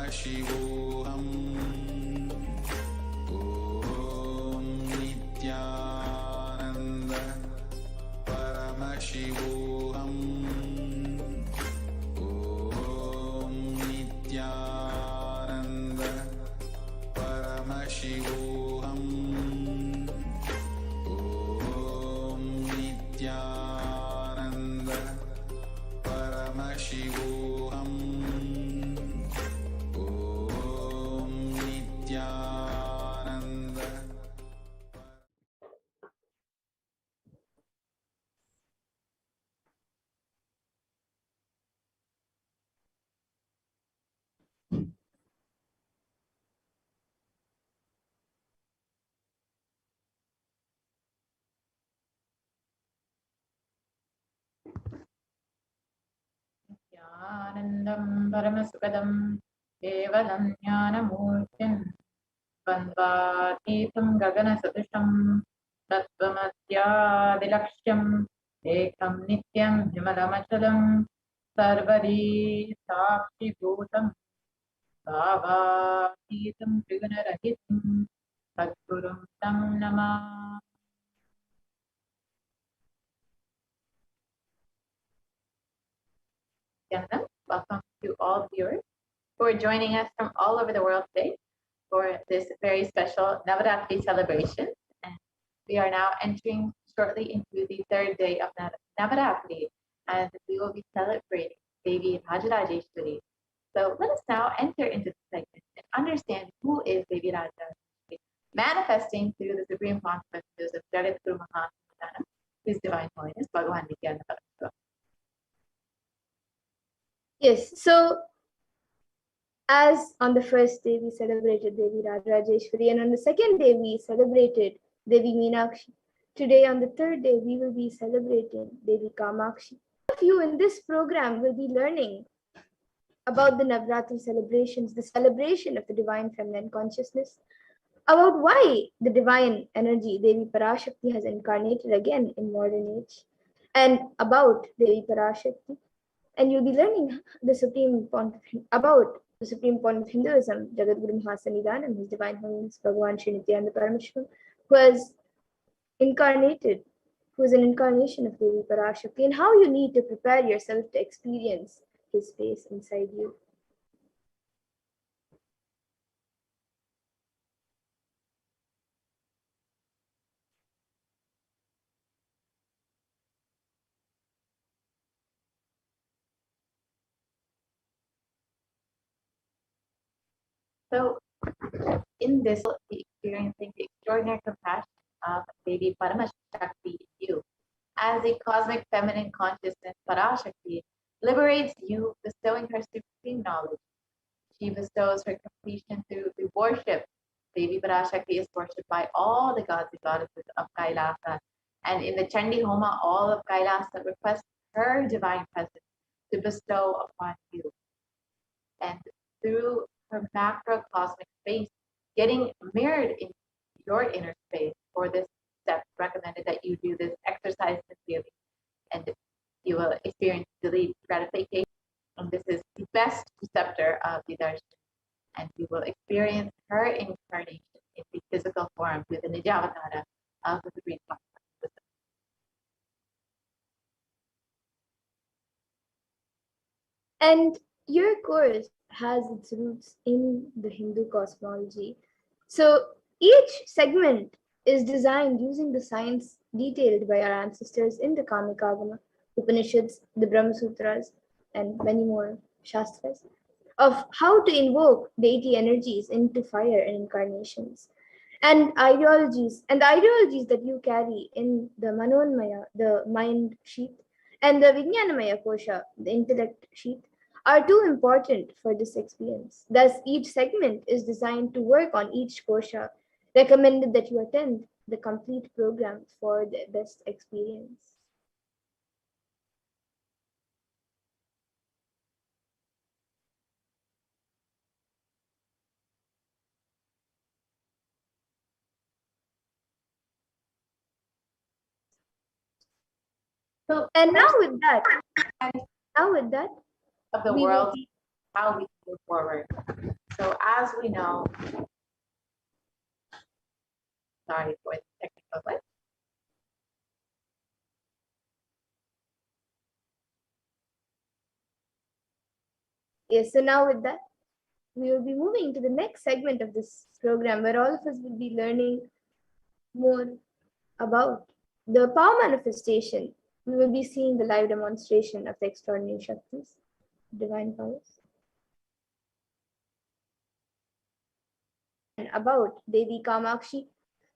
Paramashivoham. Om Nithyananda Paramashivoham. Om Nithyananda Paramashivoham. Om Nithyananda Paramashivoham. Om Nithyananda. Nithyanandam Paramashivoham Kevalam Jnanamurtim Bandvaतीतं गगनसदृशं तत्त्वमस्यादिलक्ष्यम् एकं नित्यं विमलमचलं सर्वदी साक्षिभूतं भावातीतं त्रिगुणरहितं सद्गुरुं तं Namami. Welcome to all viewers who are joining us from all over the world today for this very special Navaratri celebration. And we are now entering shortly into the third day of Navaratri, and we will be celebrating Devi Rajarajeshwari. So let us now enter into the segment and understand who is Devi Rajarajeshwari, manifesting through the supreme consequences of Jagat Guru Mahasanatana, His Divine Holiness, Bhagavan Nithyananda Paramashivam. Yes, so as on the first day we celebrated Devi Rajarajeshwari, and on the second day we celebrated Devi Meenakshi. Today on the third day we will be celebrating Devi Kamakshi. All of you in this program will be learning about the Navratri celebrations, the celebration of the divine feminine consciousness, about why the divine energy Devi Parashakti has incarnated again in modern age, and about Devi Parashakti. And you'll be learning the supreme point about the supreme point of Hinduism, Jagadguru Mahasanidanam, His Divine Holiness Bhagavan Sri Nithyananda Paramashivam, who has incarnated, who is an incarnation of Devi Parashakti, and how you need to prepare yourself to experience His face inside you. So in this, we'll be experiencing the extraordinary compassion of Devi Paramashivoham in you. As a cosmic feminine consciousness, Parashakti liberates you, bestowing her supreme knowledge. She bestows her completion through the worship. Devi Parashakti is worshipped by all the gods and goddesses of Kailasa. And in the Chandi Homa, all of Kailasa request her divine presence to bestow upon you. And through her macrocosmic space, getting mirrored in your inner space, for this step, recommended that you do this exercise sincerely, and you will experience delayed gratification. And this is the best receptor of the darshan, and you will experience her incarnation in the physical form with the Nijavatara of the Supreme Consciousness. And your course has its roots in the Hindu cosmology. So each segment is designed using the science detailed by our ancestors in the Kamikagama, Upanishads, the Brahma Sutras, and many more Shastras, of how to invoke deity energies into fire and incarnations. And the ideologies that you carry in the Manonmaya, the mind sheath, and the Vijnanamaya Kosha, the intellect sheath, are too important for this experience. Thus, each segment is designed to work on each kosha, recommended that you attend the complete program for the best experience. So, And now with that, of the we will world be how we move forward. So as we know, sorry for the technical glitch. Yes, so now with that, we will be moving to the next segment of this program where all of us will be learning more about the power manifestation. We will be seeing the live demonstration of the extraordinary Shaktis, divine powers. And about Devi Kamakshi,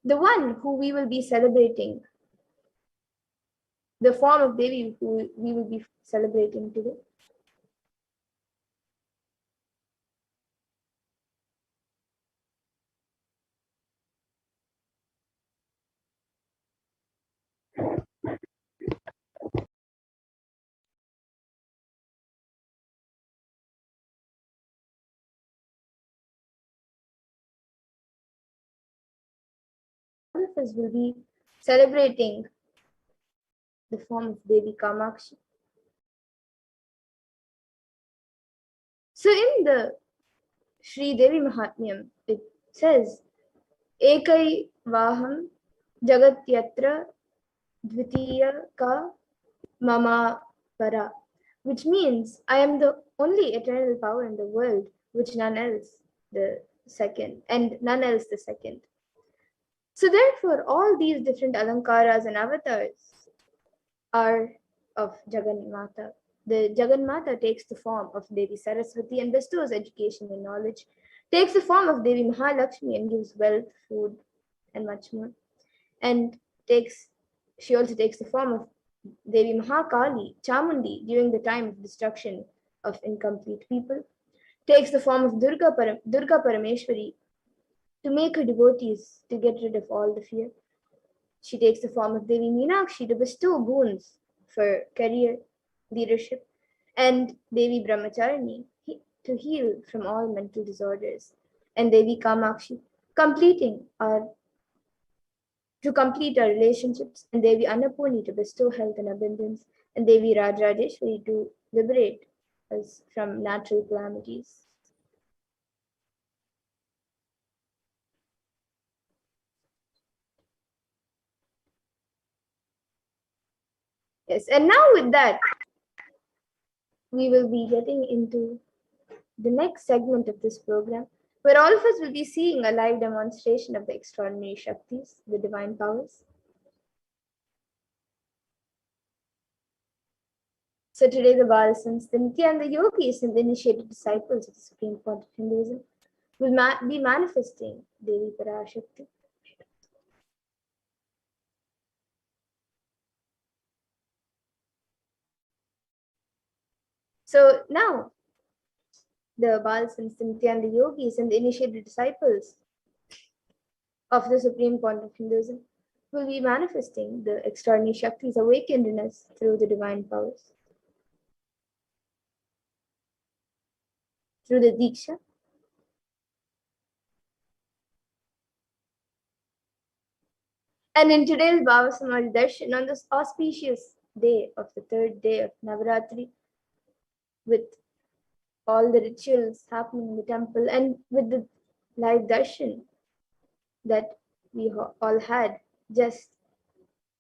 the one who we will be celebrating, the form of Devi who we will be celebrating today. All of us will be celebrating the form of Devi Kamakshi. So in the Sri Devi Mahatmyam, it says, Ekai Vaham Jagatyatra Dvitiya Ka Mama Para, which means I am the only eternal power in the world, which none else the second, and none else the second. So therefore, all these different alankaras and avatars are of Jagannatha. The Jagannatha takes the form of Devi Saraswati and bestows education and knowledge, takes the form of Devi Mahalakshmi and gives wealth, food, and much more. And she also takes the form of Devi Mahakali, Chamundi, during the time of destruction of incomplete people, takes the form of Durga Parameshwari to make her devotees to get rid of all the fear. She takes the form of Devi Meenakshi to bestow boons for career, leadership, and Devi Brahmacharini to heal from all mental disorders, and Devi Kamakshi to complete our relationships, and Devi Annapurni to bestow health and abundance, and Devi Rajrajeshwari to liberate us from natural calamities. Yes, and now with that, we will be getting into the next segment of this program, where all of us will be seeing a live demonstration of the extraordinary Shaktis, the divine powers. So today the Balasans, the Nithyananda yogis, and the initiated disciples of the Supreme Point of Hinduism will be manifesting Devi Parashakti. So now, the Balasans, the Nithyananda yogis, and the initiated disciples of the Supreme Point of Hinduism will be manifesting the extraordinary Shaktis awakened in us through the divine powers. Through the Diksha. And in today's Bhava Samadhi Darshan, on this auspicious day of the third day of Navaratri, with all the rituals happening in the temple and with the live darshan that we all had just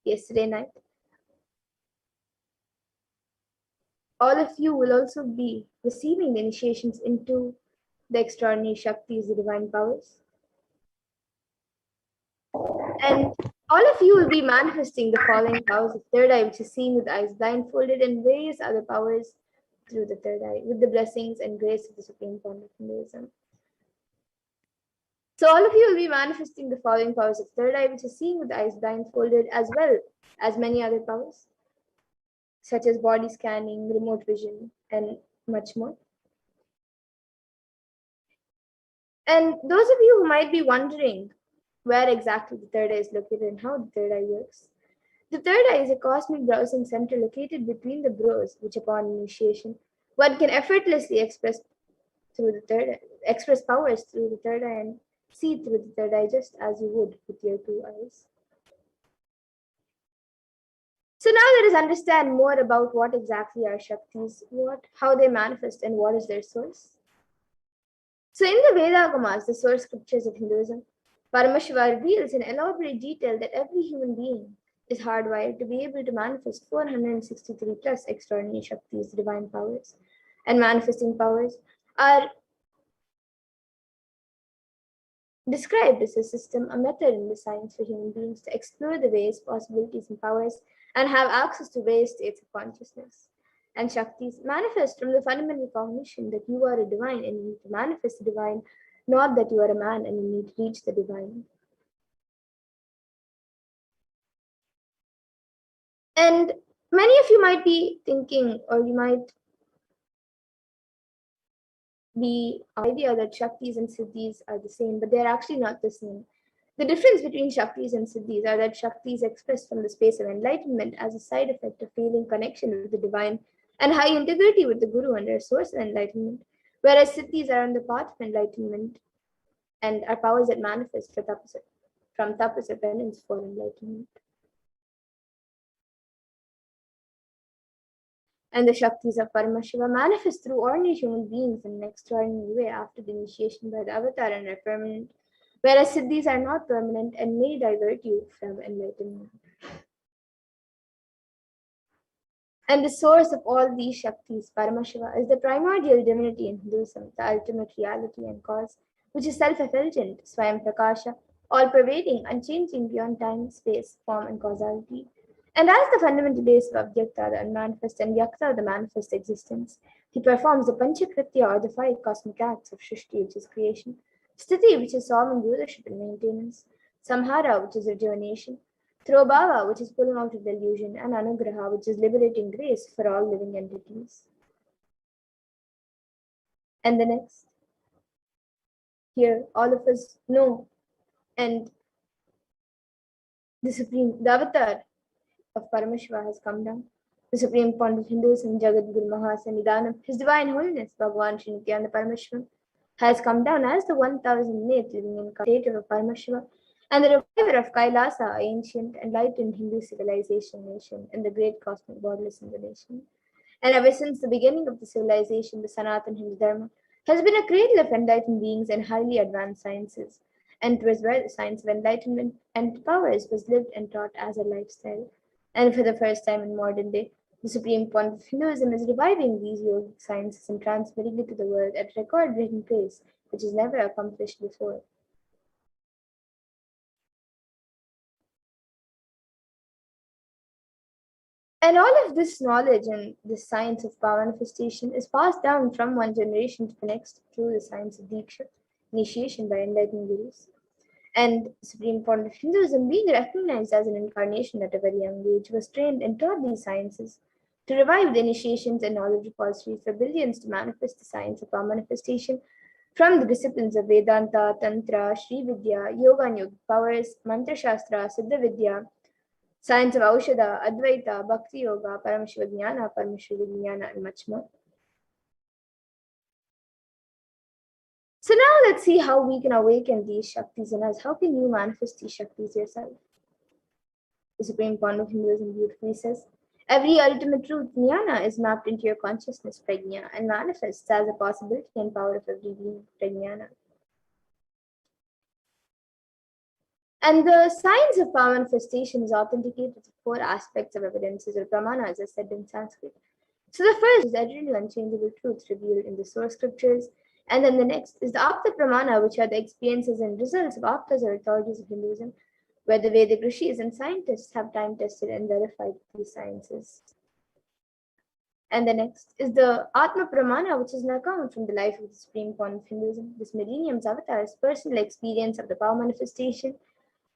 yesterday night, all of you will also be receiving the initiations into the extraordinary Shaktis, the divine powers. And all of you will be manifesting the following powers of third eye, which is seen with eyes blindfolded, and various other powers through the third eye, with the blessings and grace of the Supreme Point of Hinduism. So all of you will be manifesting the following powers of third eye, which is seen with the eyes blindfolded, as well as many other powers, such as body scanning, remote vision, and much more. And those of you who might be wondering where exactly the third eye is located and how the third eye works, the third eye is a cosmic browsing center located between the brows, which upon initiation, one can effortlessly express powers through the third eye and see through the third eye just as you would with your two eyes. So now let us understand more about what exactly are Shaktis, how they manifest, and what is their source. So in the Vedagamas, the source scriptures of Hinduism, Paramashiva reveals in elaborate detail that every human being is hardwired to be able to manifest 463 plus extraordinary Shaktis, divine powers, and manifesting powers are described as a system, a method in the science for human beings to explore the ways, possibilities, and powers and have access to various states of consciousness. And Shaktis manifest from the fundamental cognition that you are a divine and you need to manifest the divine, not that you are a man and you need to reach the divine. And many of you might be thinking, or you might be idea that Shaktis and Siddhis are the same, but they're actually not the same. The difference between Shaktis and Siddhis are that Shaktis expressed from the space of enlightenment as a side effect of feeling connection with the divine and high integrity with the Guru and their source of enlightenment, whereas Siddhis are on the path of enlightenment and are powers that manifest from tapas or penance for enlightenment. And the Shaktis of Paramashiva manifest through ordinary human beings in an extraordinary way after the initiation by the avatar and are permanent, whereas Siddhis are not permanent and may divert you from enlightenment. And the source of all these Shaktis, Paramashiva, is the primordial divinity in Hinduism, the ultimate reality and cause, which is self-effulgent, Swayam Prakasha, all-pervading, unchanging beyond time, space, form, and causality. And as the fundamental base of Abhyakta, the unmanifest, and Vyakta, the manifest existence, he performs the Panchakritya or the 5 cosmic acts of Shrishti, which is creation, Sthiti, which is sovereign rulership and maintenance, Samhara, which is rejuvenation, Throbhava, which is pulling out of delusion, and Anugraha, which is liberating grace for all living entities. And the next. Here, all of us know, and the avatar of Paramashiva has come down. The Supreme Point of Hinduism, Jagat Guru Mahasannidhanam, His Divine Holiness, Bhagavan Shri Nithyananda Paramashivam, has come down as the 1008th living incarnate of Paramashiva and the reviver of Kailasa, ancient enlightened Hindu civilization nation, and the great cosmic borderless incarnation. And ever since the beginning of the civilization, the Sanatana Hindu Dharma has been a cradle of enlightened beings and highly advanced sciences, and it was where the science of enlightenment and powers was lived and taught as a lifestyle. And for the first time in modern day, the Supreme Point of Hinduism is reviving these yogic sciences and transmitting it to the world at a record-breaking pace, which is never accomplished before. And all of this knowledge and this science of power manifestation is passed down from one generation to the next through the science of Diksha, initiation by enlightened gurus. And the Supreme Point of Hinduism, being recognized as an incarnation at a very young age, was trained and taught these sciences to revive the initiations and knowledge repositories for billions to manifest the science of power manifestation from the disciplines of Vedanta, Tantra, Sri Vidya, Yoga and Yogic powers, Mantra Shastra, Siddha Vidya, science of Aushadha, Advaita, Bhakti Yoga, Paramashiva Jnana, and much more. So now let's see how we can awaken these Shaktis in us. How can you manifest these Shaktis yourself? The Supreme Point of Hinduism beautifully says, every ultimate truth, jnana, is mapped into your consciousness, prajna, and manifests as a possibility and power of every being, prajnana. And the science of power manifestation is authenticated with 4 aspects of evidences or pramanas, as said in Sanskrit. So the first is eternal unchangeable truths revealed in the source scriptures. And then the next is the Apta Pramana, which are the experiences and results of Aptas or authorities of Hinduism, where the Vedic rishis and scientists have time tested and verified these sciences. And the next is the Atma Pramana, which is an account from the life of the Supreme Point of Hinduism, this millennium's avatar's personal experience of the power manifestation.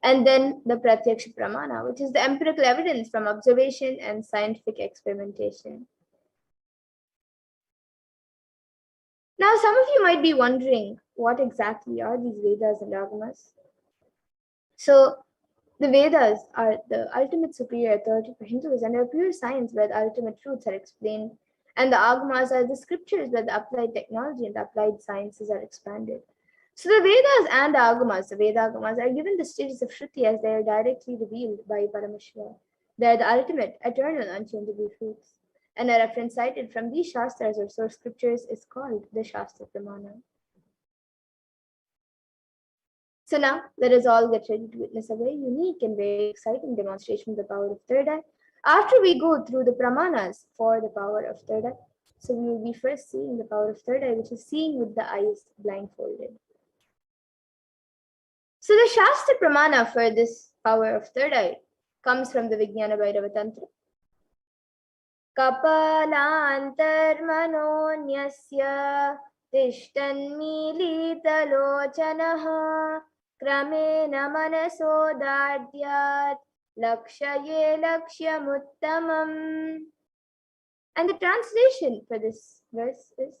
And then the Pratyaksha Pramana, which is the empirical evidence from observation and scientific experimentation. Now, some of you might be wondering, what exactly are these Vedas and Agamas? So, the Vedas are the ultimate superior authority for Hindus and are pure science where the ultimate truths are explained. And the Agamas are the scriptures where the applied technology and the applied sciences are expanded. So, the Vedas and the Agamas, the Veda Agamas, are given the status of Shruti as they are directly revealed by Paramashiva. They are the ultimate, eternal, unchangeable truths. And a reference cited from these Shastras or source scriptures is called the Shastra Pramana. So now, let us all get ready to witness a very unique and very exciting demonstration of the power of third eye. After we go through the Pramanas for the power of third eye, so we will be first seeing the power of third eye, which is seeing with the eyes blindfolded. So the Shastra Pramana for this power of third eye comes from the Vijnana Bhairava Tantra. Kapalantarmanonyasya tishtanmilitalochanaha kramena manasodadyat lakshaye lakshyamuttamam. And the translation for this verse is,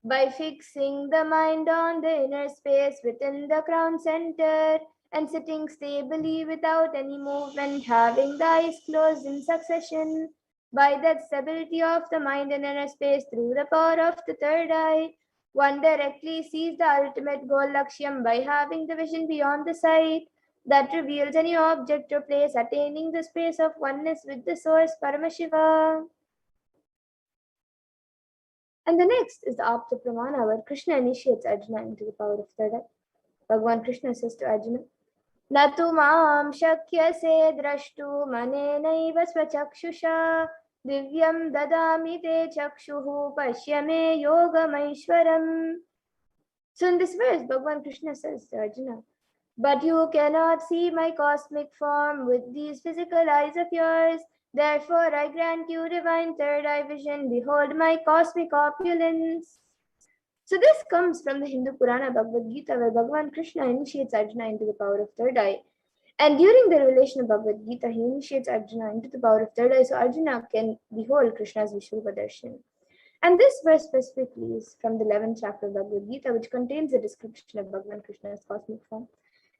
by fixing the mind on the inner space within the crown center and sitting stably without any movement, having the eyes closed in succession, by that stability of the mind in inner space through the power of the third eye, one directly sees the ultimate goal Lakshyam by having the vision beyond the sight that reveals any object or place, attaining the space of oneness with the source Paramashiva. And the next is the Apta Pramana, where Krishna initiates Arjuna into the power of third eye. Bhagavan Krishna says to Arjuna, Natu maam shakyase drashtu manenaiva swachakshusha divyam dadami te chakshuhu pashyame yogamaishwaram. So in this verse, Bhagavan Krishna says to Arjuna, but you cannot see my cosmic form with these physical eyes of yours. Therefore, I grant you divine third eye vision. Behold my cosmic opulence. So this comes from the Hindu Purana Bhagavad Gita, where Bhagavan Krishna initiates Arjuna into the power of third eye. And during the revelation of Bhagavad Gita, he initiates Arjuna into the power of third eye, so Arjuna can behold Krishna's Vishrupa Darshan. And this verse specifically is from the 11th chapter of Bhagavad Gita, which contains a description of Bhagavan Krishna's cosmic form.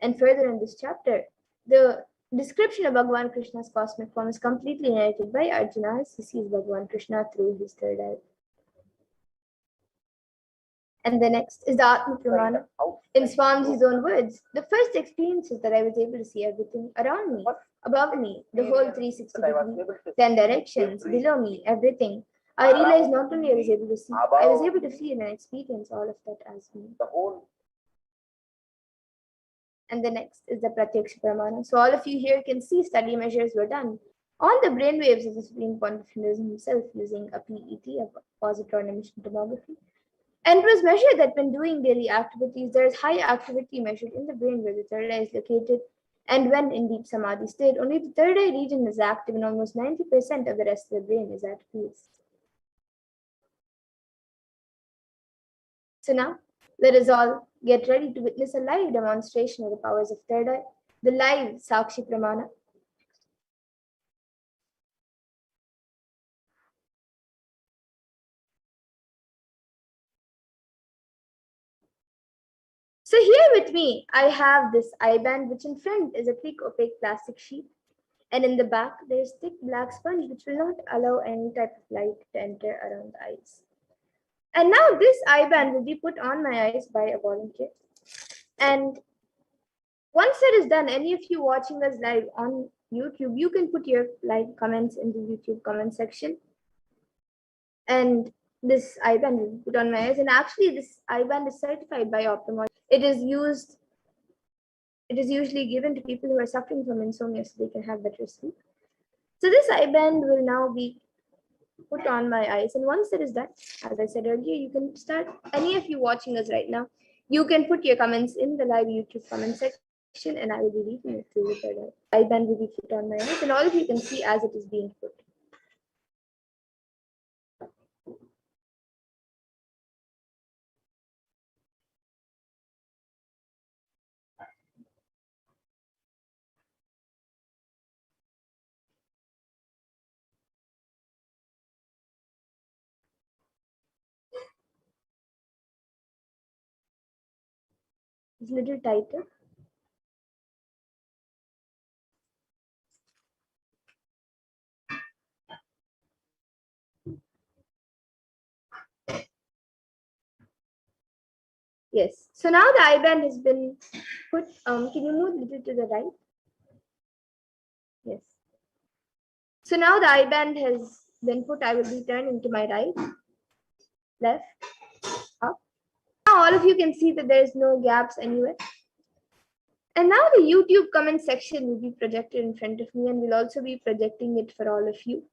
And further in this chapter, the description of Bhagavan Krishna's cosmic form is completely narrated by Arjuna as he sees Bhagavan Krishna through his third eye. And the next is the Atma Pramana. In Swamiji's own words, the first experience is that I was able to see everything around me, above me, the whole 360 degrees, 10 directions, below me, everything. I realized not only I was able to see, I was able to feel and experience all of that as me. And the next is the Pratyaksha Pramana. So all of you here can see study measures were done on the brain waves of the Supreme Pontiff Hinduism himself using a PET, a positron emission tomography. And it was measured that when doing daily activities, there is high activity measured in the brain where the third eye is located. And when in deep samadhi state, only the third eye region is active and almost 90% of the rest of the brain is at peace. So now, let us all get ready to witness a live demonstration of the powers of third eye, the live Sakshi Pramana. So here with me, I have this eye band, which in front is a thick opaque plastic sheet. And in the back, there's thick black sponge, which will not allow any type of light to enter around the eyes. And now this eye band will be put on my eyes by a volunteer. And once that is done, any of you watching us live on YouTube, you can put your live comments in the YouTube comment section. And this eye band will be put on my eyes. And actually, this eye band is certified by ophthalmology. It is usually given to people who are suffering from insomnia so they can have better sleep. So this eye band will now be put on my eyes. And once that is done, as I said earlier, you can start, any of you watching us right now, you can put your comments in the live YouTube comment section and I will be reading it through the third eye. Eye band will be put on my eyes and all of you can see as it is being put. It's a little tighter. Yes. So now the eye band has been put. Can you move a little to the right? Yes. So now the I band has been put. I will be turning to my right, left, up. Now all of you can see that there's no gaps anywhere. And now the YouTube comment section will be projected in front of me, and we'll also be projecting it for all of you.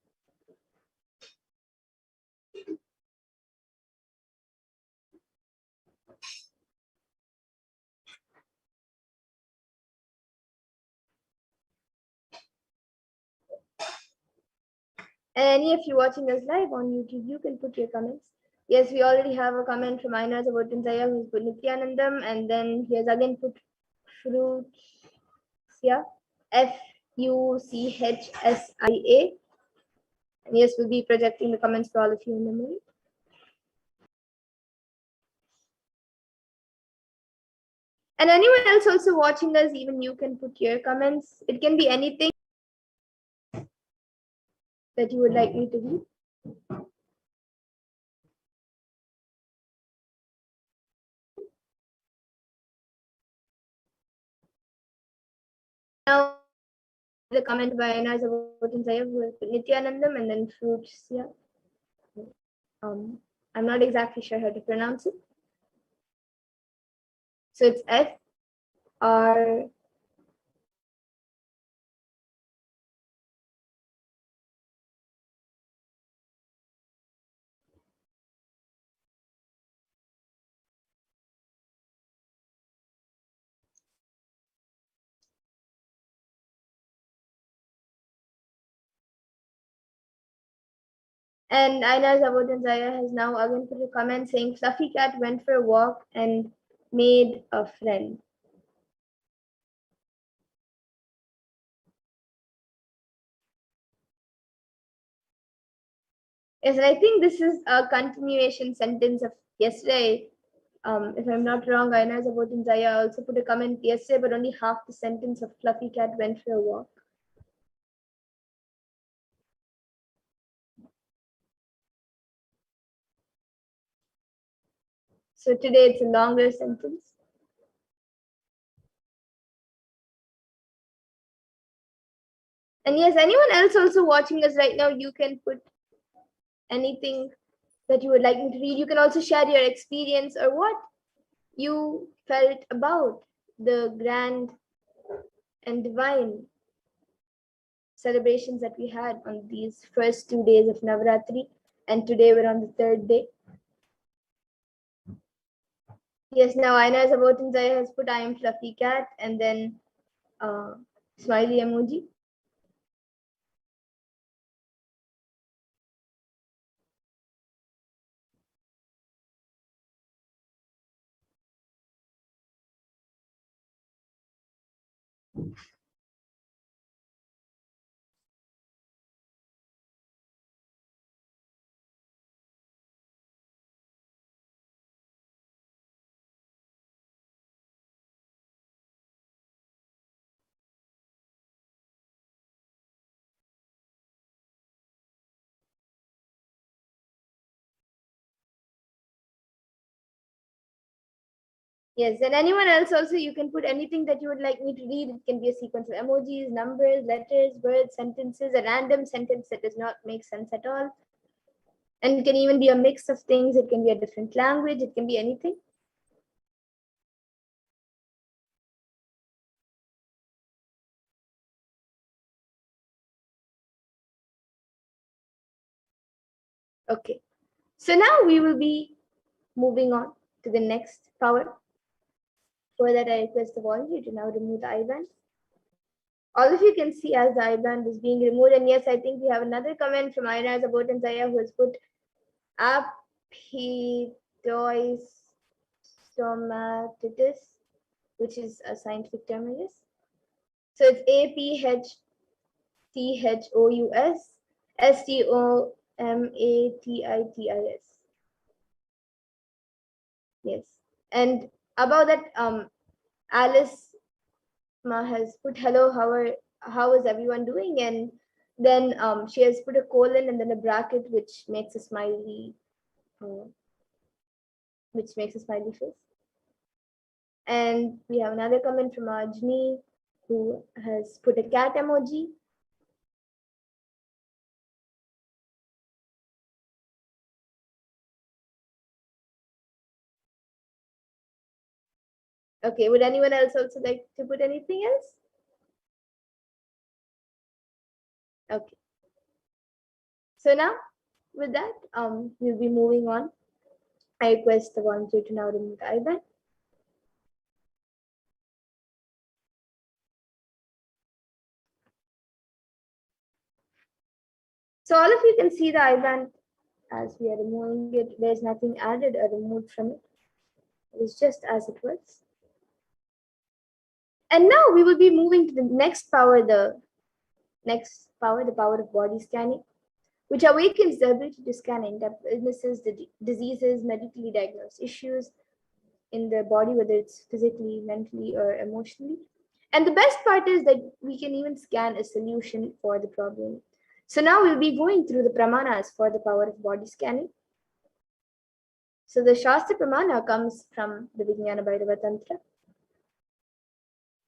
And any of you watching us live on YouTube, you can put your comments. Yes, we already have a comment from Aina Zabotinzaya who's put Nithyanandam, and then he has again put Fuchsia, Fuchsia. And yes, we'll be projecting the comments for all of you in a moment. And anyone else also watching us, even you can put your comments. It can be anything that you would like me to read. Now, the comment by Aina Zabotinzaya who has put Nithyanandam and then Fuchsia. I'm not exactly sure how to pronounce it. So it's F-R. And Aina Zabotinzaya has now again put a comment saying Fluffy Cat went for a walk and made a friend. Yes, and I think this is a continuation sentence of yesterday. If I'm not wrong, Aina Zabotinzaya also put a comment yesterday, but only half the sentence of Fluffy Cat went for a walk. So today it's a longer sentence. And yes, anyone else also watching us right now, you can put anything that you would like me to read. You can also share your experience or what you felt about the grand and divine celebrations that we had on these first 2 days of Navratri, and today we're on the third day. Yes, now Aina Zabotinzaya has put I am Fluffy Cat and then smiley emoji. Yes, and anyone else also, you can put anything that you would like me to read. It can be a sequence of emojis, numbers, letters, words, sentences, a random sentence that does not make sense at all. And it can even be a mix of things. It can be a different language. It can be anything. Okay, so now we will be moving on to the next power. For that, I request the volunteer to now remove the I band. All of you can see as the I band is being removed. And yes, I think we have another comment from Aina Zabotinzaya who has put Aphidois stomatitis, which is a scientific term, I guess. So it's APHTHOUS STOMATITIS. Yes. And about that, Alice Ma has put hello, how is everyone doing? And then she has put a colon and then a bracket which makes a smiley face. And we have another comment from Ajni who has put a cat emoji. Okay, would anyone else also like to put anything else? Okay. So now, with that, we'll be moving on. I request the volunteer to now remove the IBAN. So all of you can see the IBAN as we are removing it. There's nothing added or removed from it. It is just as it was. And now we will be moving to the next power, the power of body scanning, which awakens the ability to scan in-depth illnesses, diseases, medically diagnosed issues in the body, whether it's physically, mentally, or emotionally. And the best part is that we can even scan a solution for the problem. So now we'll be going through the pramanas for the power of body scanning. So the Shastra Pramana comes from the Vijnana Bhairava Tantra.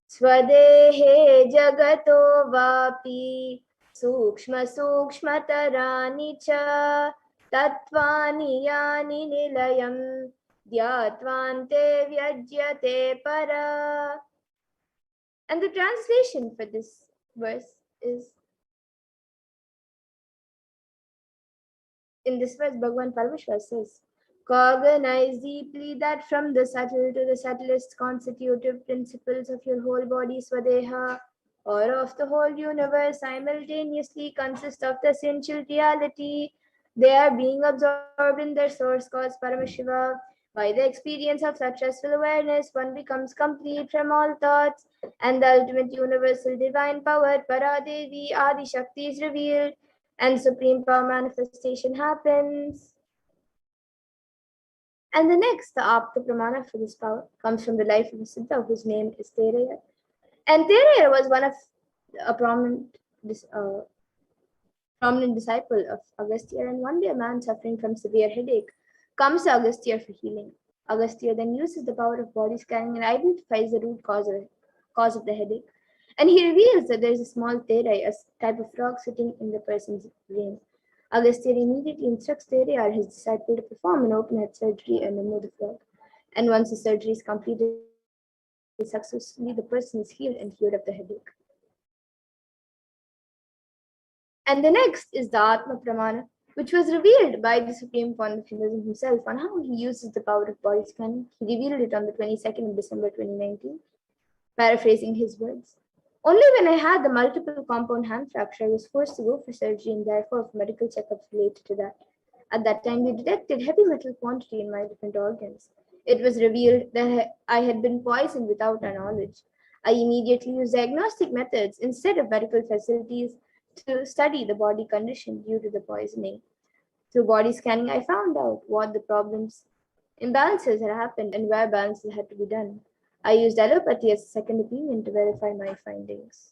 Swadehe jagato vapi sukshma sukshmatarani cha tattvani yani nilayam dhyatvante vyajyate para. And the translation for this verse is, in this verse, Bhagavan Paramashiva says, cognize deeply that from the subtle to the subtlest constitutive principles of your whole body, Swadeha, or of the whole universe, simultaneously consist of the essential reality. They are being absorbed in their source cause Paramashiva. By the experience of such restful awareness, one becomes complete from all thoughts, and the ultimate universal divine power, Paradevi Adi Shakti, is revealed, and supreme power manifestation happens. And the next, the Apta Pramana for this power, comes from the life of a Siddha whose name is Teraya. And Teraya was one of a prominent disciple of Agastya. And one day, a man suffering from severe headache comes to Agastya for healing. Agastya then uses the power of body scanning and identifies the root cause of the headache. And he reveals that there is a small terai, a type of frog, sitting in the person's brain. Agastya immediately instructs Teraya, his disciple, to perform an open head surgery and remove the frog. And once the surgery is completed successfully, the person is healed and cured of the headache. And the next is the Atma Pramana, which was revealed by the Supreme Founder of Hinduism himself on how he uses the power of body scanning. He revealed it on the 22nd of December 2019, paraphrasing his words. Only when I had the multiple compound hand fracture, I was forced to go for surgery and therefore for medical checkups related to that. At that time, we detected heavy metal quantity in my different organs. It was revealed that I had been poisoned without our knowledge. I immediately used diagnostic methods instead of medical facilities to study the body condition due to the poisoning. Through body scanning, I found out what the problems, imbalances had happened and where balances had to be done. I used allopathy as a second opinion to verify my findings.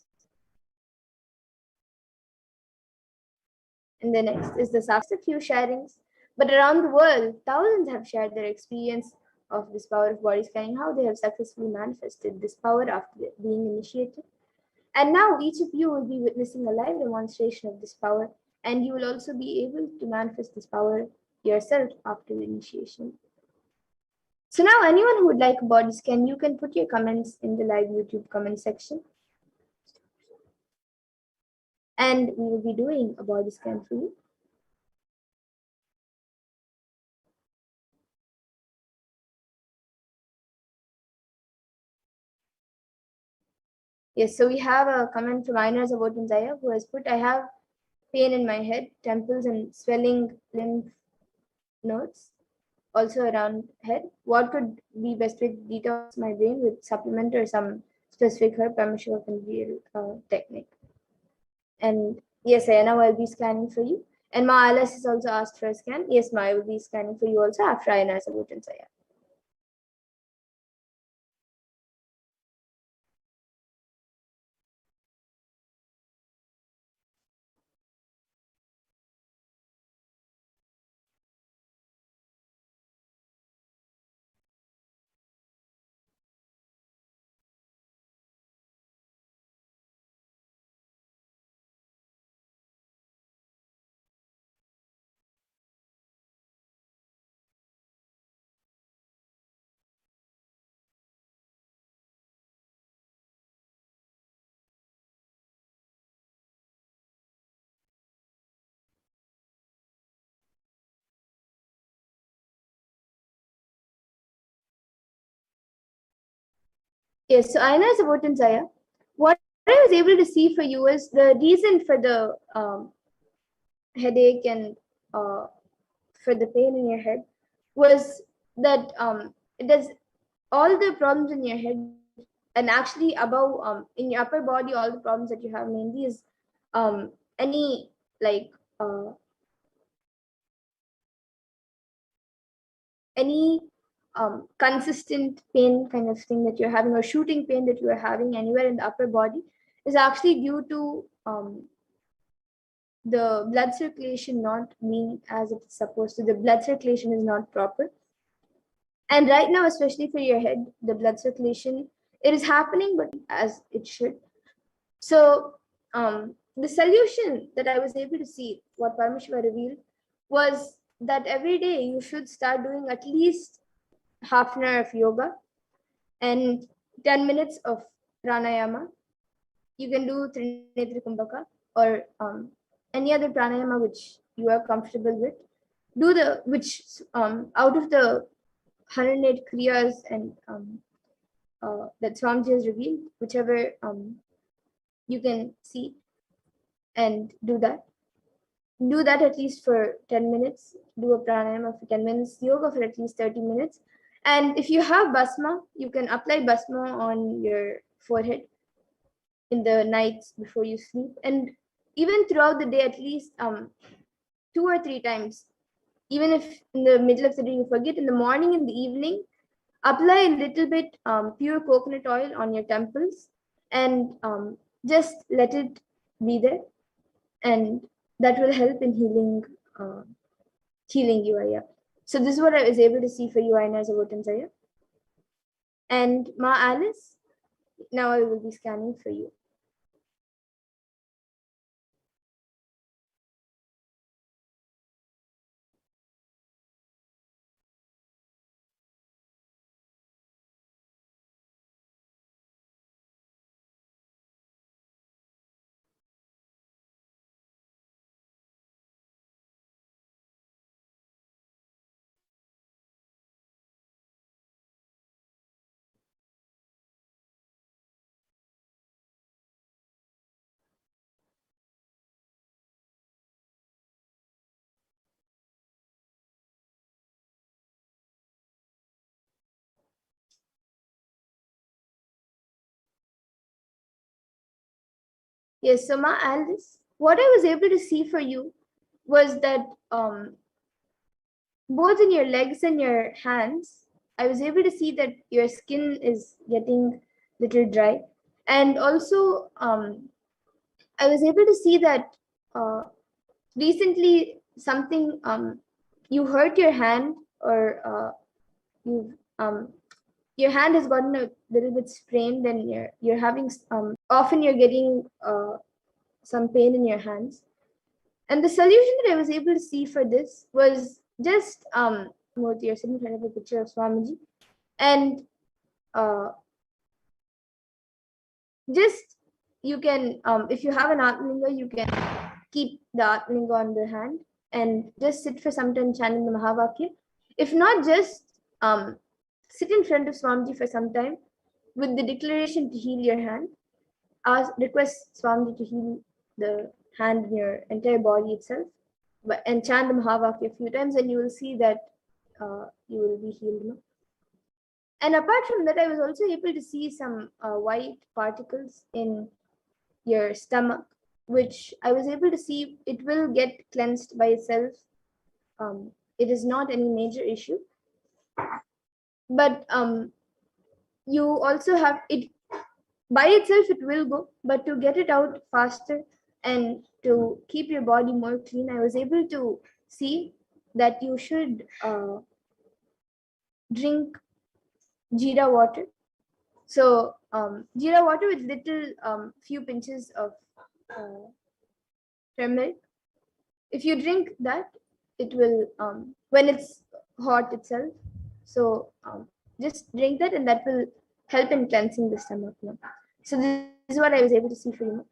And the next is the subject of few sharings. But around the world, thousands have shared their experience of this power of body scanning, how they have successfully manifested this power after being initiated. And now each of you will be witnessing a live demonstration of this power, and you will also be able to manifest this power yourself after the initiation. So now anyone who would like a body scan, you can put your comments in the live YouTube comment section. And we will be doing a body scan for you. Yes, so we have a comment from Ainas Abotunzaya who has put, I have pain in my head, temples and swelling lymph nodes, also around head. What could be best way to detox my brain with supplement or some specific herb? Paramashivoham can be a technique. And yes, Ayana will be scanning for you. And Ma Alice has also asked for a scan. Yes, Ma, I will be scanning for you also after Ayana Abotunzaya. Yes, so Aina is about Zaya. What I was able to see for you is the reason for the headache and for the pain in your head was that it does all the problems in your head and actually above in your upper body, all the problems that you have mainly is any like any consistent pain kind of thing that you're having or shooting pain that you are having anywhere in the upper body is actually due to the blood circulation not being as it's supposed to. The blood circulation is not proper. And right now, especially for your head, the blood circulation, it is happening, but as it should. So the solution that I was able to see, what Paramashiva revealed, was that every day you should start doing at least half an hour of yoga and 10 minutes of pranayama. You can do Trinetri Kumbhaka or any other pranayama which you are comfortable with. Do the which out of the 108 kriyas and that Swamiji has revealed, whichever you can see and do that. Do that at least for 10 minutes. Do a pranayama for 10 minutes, yoga for at least 30 minutes. And if you have basma, you can apply basma on your forehead in the nights before you sleep. And even throughout the day, at least 2 or 3 times. Even if in the middle of the day you forget, in the morning and the evening, apply a little bit pure coconut oil on your temples and just let it be there. And that will help in healing you, Aya. So this is what I was able to see for you, Aina, as a Zaya. And Ma Alice, now I will be scanning for you. Yes, so Ma Alice, what I was able to see for you was that both in your legs and your hands, I was able to see that your skin is getting a little dry. And also, I was able to see that recently something, you hurt your hand or you your hand has gotten a little bit sprained and you're having, often you're getting some pain in your hands. And the solution that I was able to see for this was just Murthy, you're sitting in front of a picture of Swamiji, and just you can, if you have an Atmalinga, you can keep the Atmalinga on the hand and just sit for some time chanting the Mahavakya. If not, just sit in front of Swamiji for some time with the declaration to heal your hand. Request Swamiji to heal the hand in your entire body itself, and chant the Mahavakya a few times, and you will see that you will be healed. And apart from that, I was also able to see some white particles in your stomach, which I was able to see it will get cleansed by itself. It is not any major issue, but you also have it by itself, it will go, but to get it out faster and to keep your body more clean, I was able to see that you should drink jeera water. So jeera water with little few pinches of turmeric. If you drink that, it will when it's hot itself. So just drink that, and that will help in cleansing the stomach. So this is what I was able to see for you.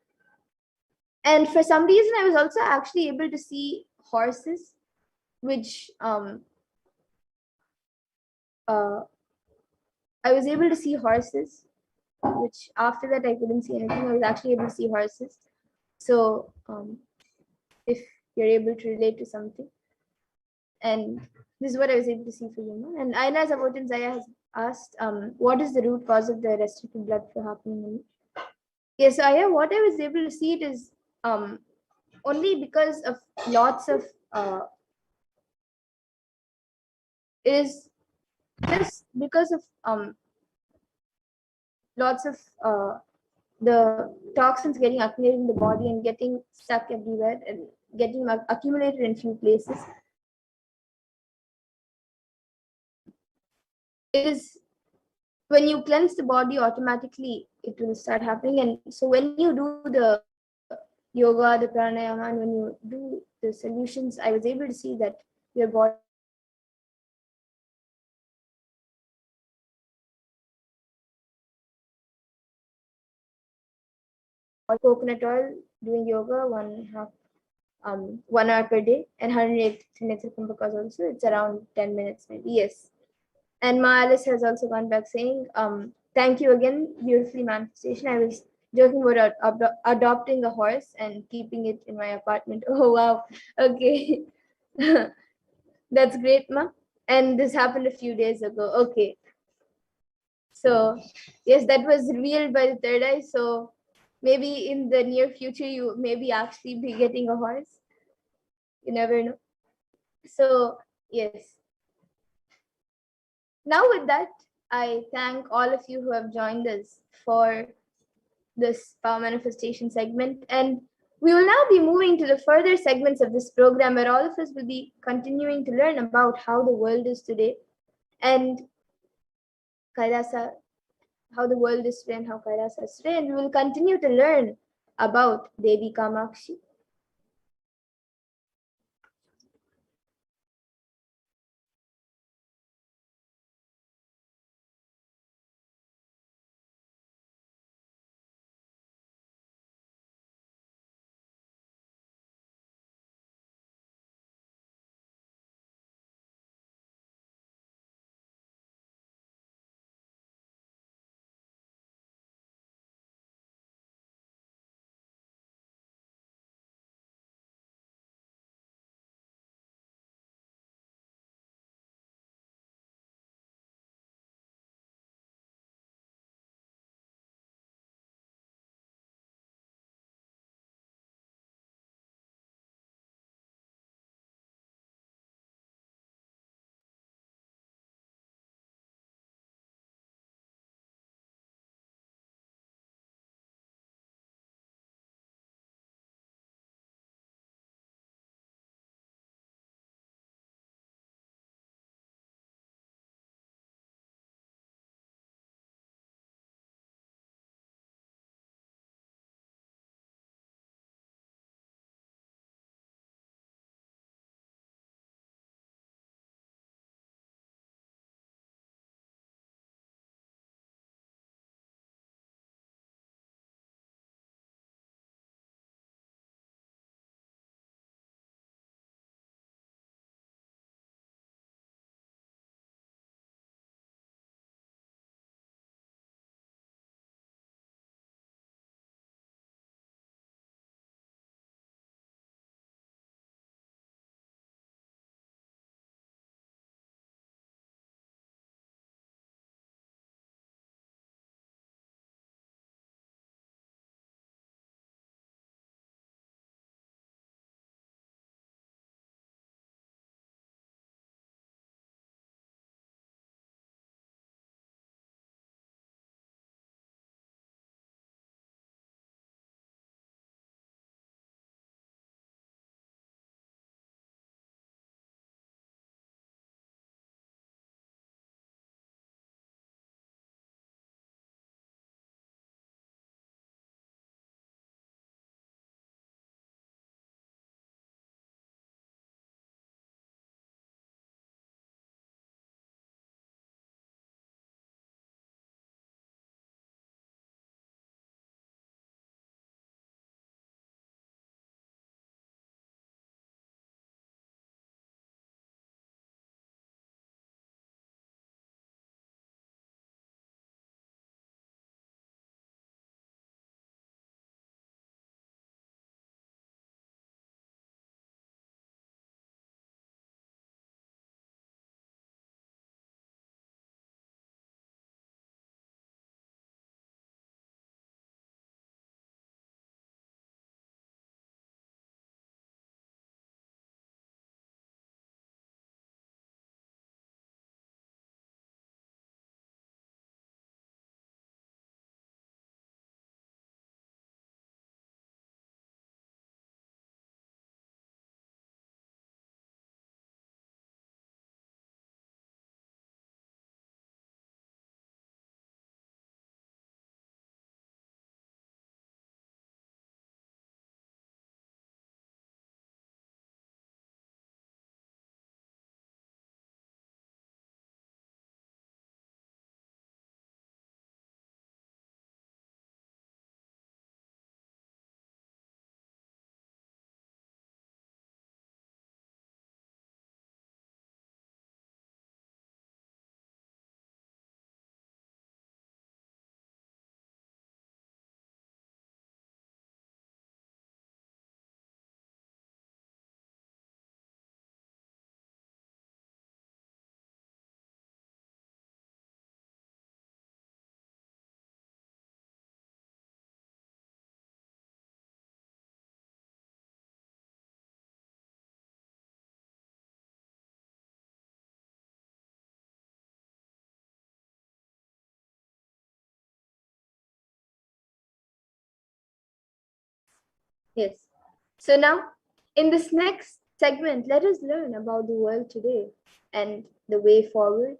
And for some reason, I was also actually able to see horses, which I was able to see horses, which after that I couldn't see anything. I was actually able to see horses. So if you're able to relate to something, and this is what I was able to see for you. No? And Aina Zabotin Zaya has asked, what is the root cause of the restricted blood flow happening in me? Yes, so Aya, what I was able to see it is only because of lots of is just because of lots of the toxins getting accumulated in the body and getting stuck everywhere and getting accumulated in few places. It is when you cleanse the body, automatically it will start happening. And so when you do the yoga, the pranayama, and when you do the solutions, I was able to see that your body coconut oil, doing yoga 1 hour per day, and 108 Kumbhakas also. It's around 10 minutes maybe. Yes. And Ma Alice has also gone back saying, thank you again, beautifully manifestation. I was joking about adopting a horse and keeping it in my apartment. Oh wow. Okay. That's great, Ma. And this happened a few days ago. Okay. So yes, that was revealed by the third eye. So maybe in the near future you maybe actually be getting a horse. You never know. So yes. Now with that, I thank all of you who have joined us for this power manifestation segment. And we will now be moving to the further segments of this program where all of us will be continuing to learn about how the world is today and Kailasa, how the world is today and how Kailasa is today. And we will continue to learn about Devi Kamakshi. Yes. So now, in this next segment, let us learn about the world today and the way forward.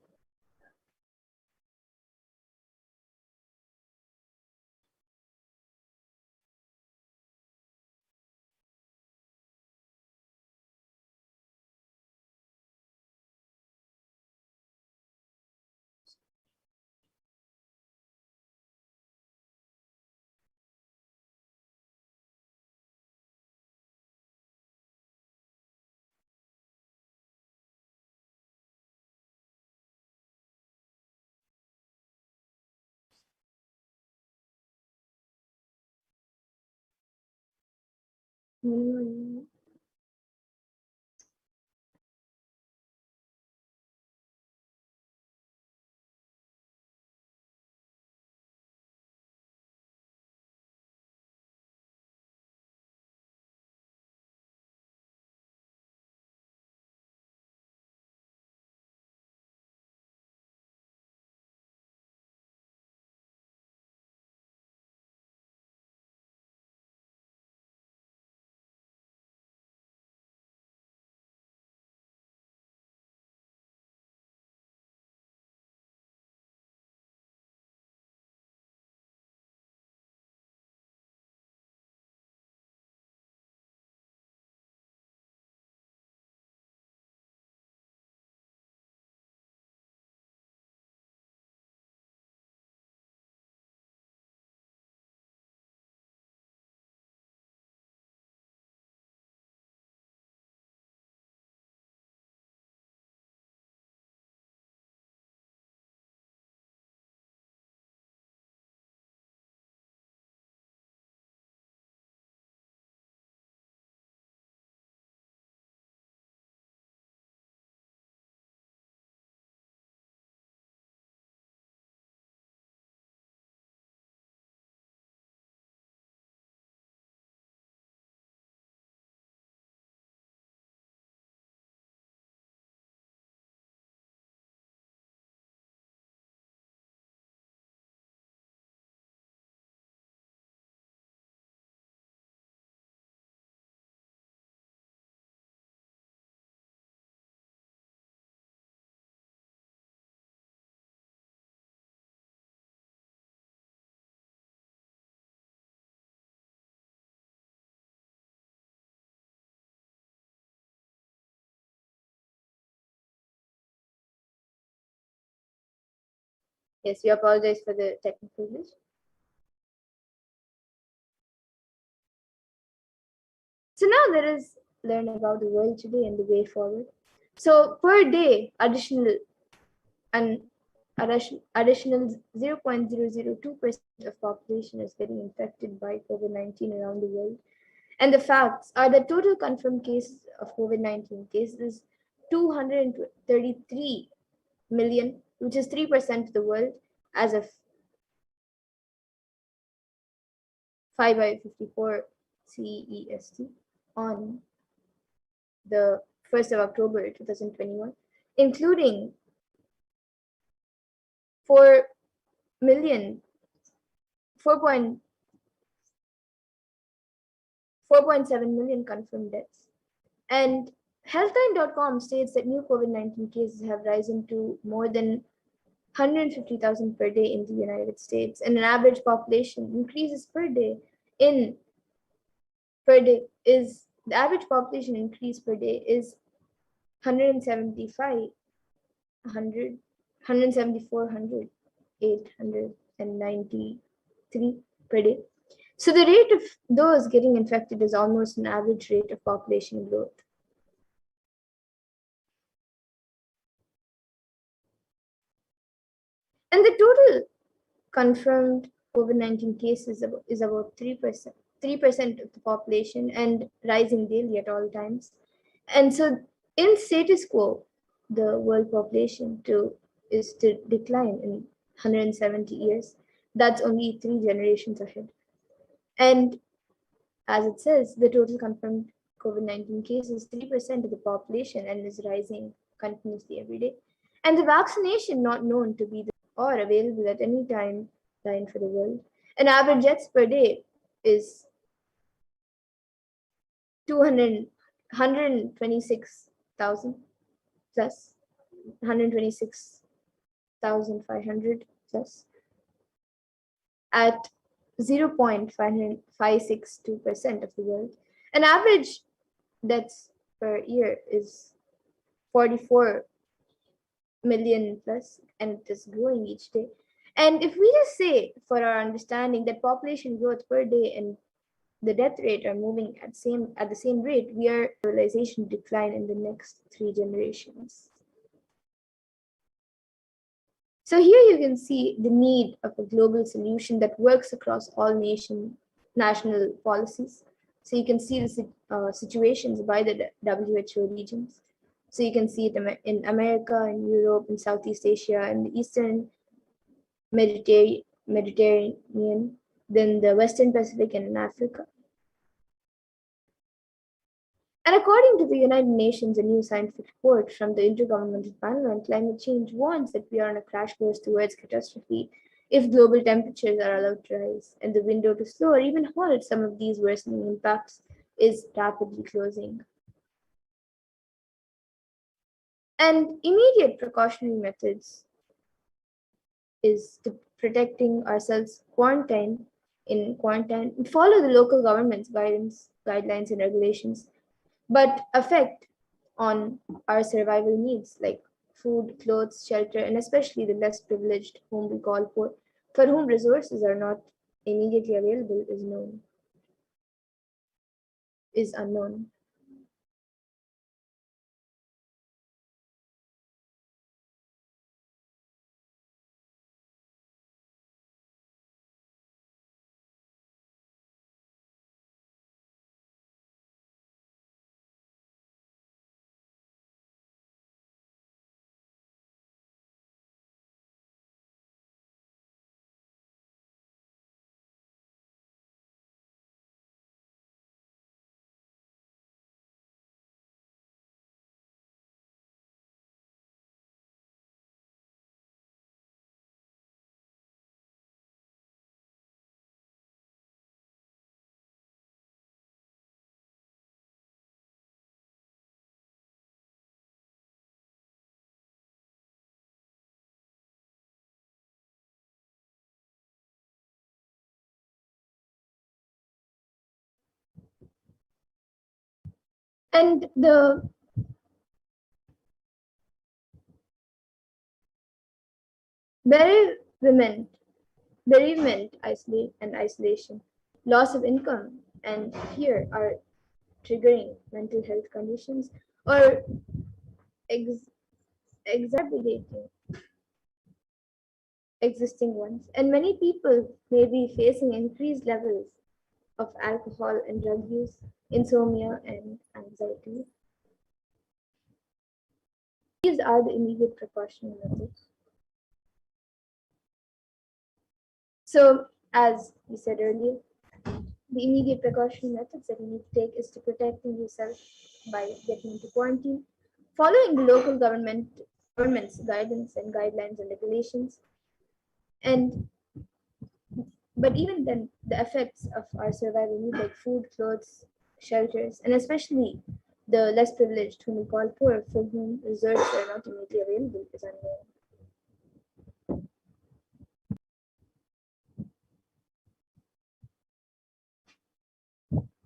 Hmm. Yes, we apologize for the technical glitch. So now let us learn about the world today and the way forward. So per day, and additional 0.002% of population is getting infected by COVID-19 around the world. And the facts are that total confirmed cases of COVID-19 cases 233 million, which is 3% of the world as of 5 by 54 CEST on the 1st of October 2021, including 4 million, 4.7 million confirmed deaths. And Healthline.com states that new COVID-19 cases have risen to more than 150,000 per day in the United States, and an average population increases in per day is the average population increase per day is 175, 100, 174, 893 per day. So the rate of those getting infected is almost an average rate of population growth. And the total confirmed COVID-19 cases is about 3%, 3% of the population and rising daily at all times. And so in status quo, the world population is to decline in 170 years. That's only 3 generations ahead. And as it says, the total confirmed COVID-19 cases is 3% of the population and is rising continuously every day. And the vaccination not known to be or available at any time line for the world. An average deaths per day is 126,000 plus 126,500 plus at 0.562% of the world. An average deaths per year is 44 million plus, and it is growing each day. And if we just say, for our understanding, that population growth per day and the death rate are moving at the same rate, we are civilization decline in the next 3 generations. So here you can see the need of a global solution that works across all national policies. So you can see the situations by the WHO regions. So you can see it in America, in Europe, in Southeast Asia, in the Eastern Mediterranean, then the Western Pacific, and in Africa. And according to the United Nations, a new scientific report from the Intergovernmental Panel on Climate Change warns that we are on a crash course towards catastrophe if global temperatures are allowed to rise, and the window to slow or even halt some of these worsening impacts is rapidly closing. And immediate precautionary methods is to protecting ourselves, follow the local government's guidelines and regulations, but affect on our survival needs like food, clothes, shelter, and especially the less privileged whom we call poor, for whom resources are not immediately available is unknown. And the bereavement, isolation, loss of income, and fear are triggering mental health conditions or exacerbating existing ones. And many people may be facing increased levels of alcohol and drug use, insomnia, and anxiety. These are the immediate precautionary methods. So, as we said earlier, the immediate precautionary methods that you need to take is to protecting yourself by getting into quarantine, following the local government's guidance and guidelines and regulations, but even then, the effects of our survival need like food, clothes, shelters, and especially the less privileged, whom we call poor, for whom resources are not immediately available, is unknown.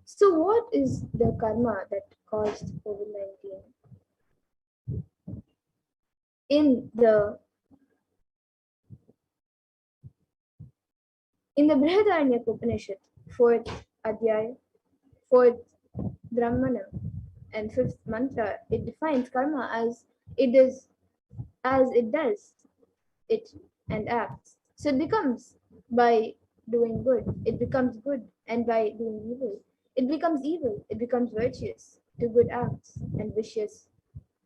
So, what is the karma that caused COVID-19? In the Brihadaranyaka Upanishad, 4th Adhyaya, 4th Brahmana, and 5th mantra, it defines karma as it does it and acts. So it becomes by doing good, it becomes good, and by doing evil, it becomes evil, it becomes virtuous to good acts and vicious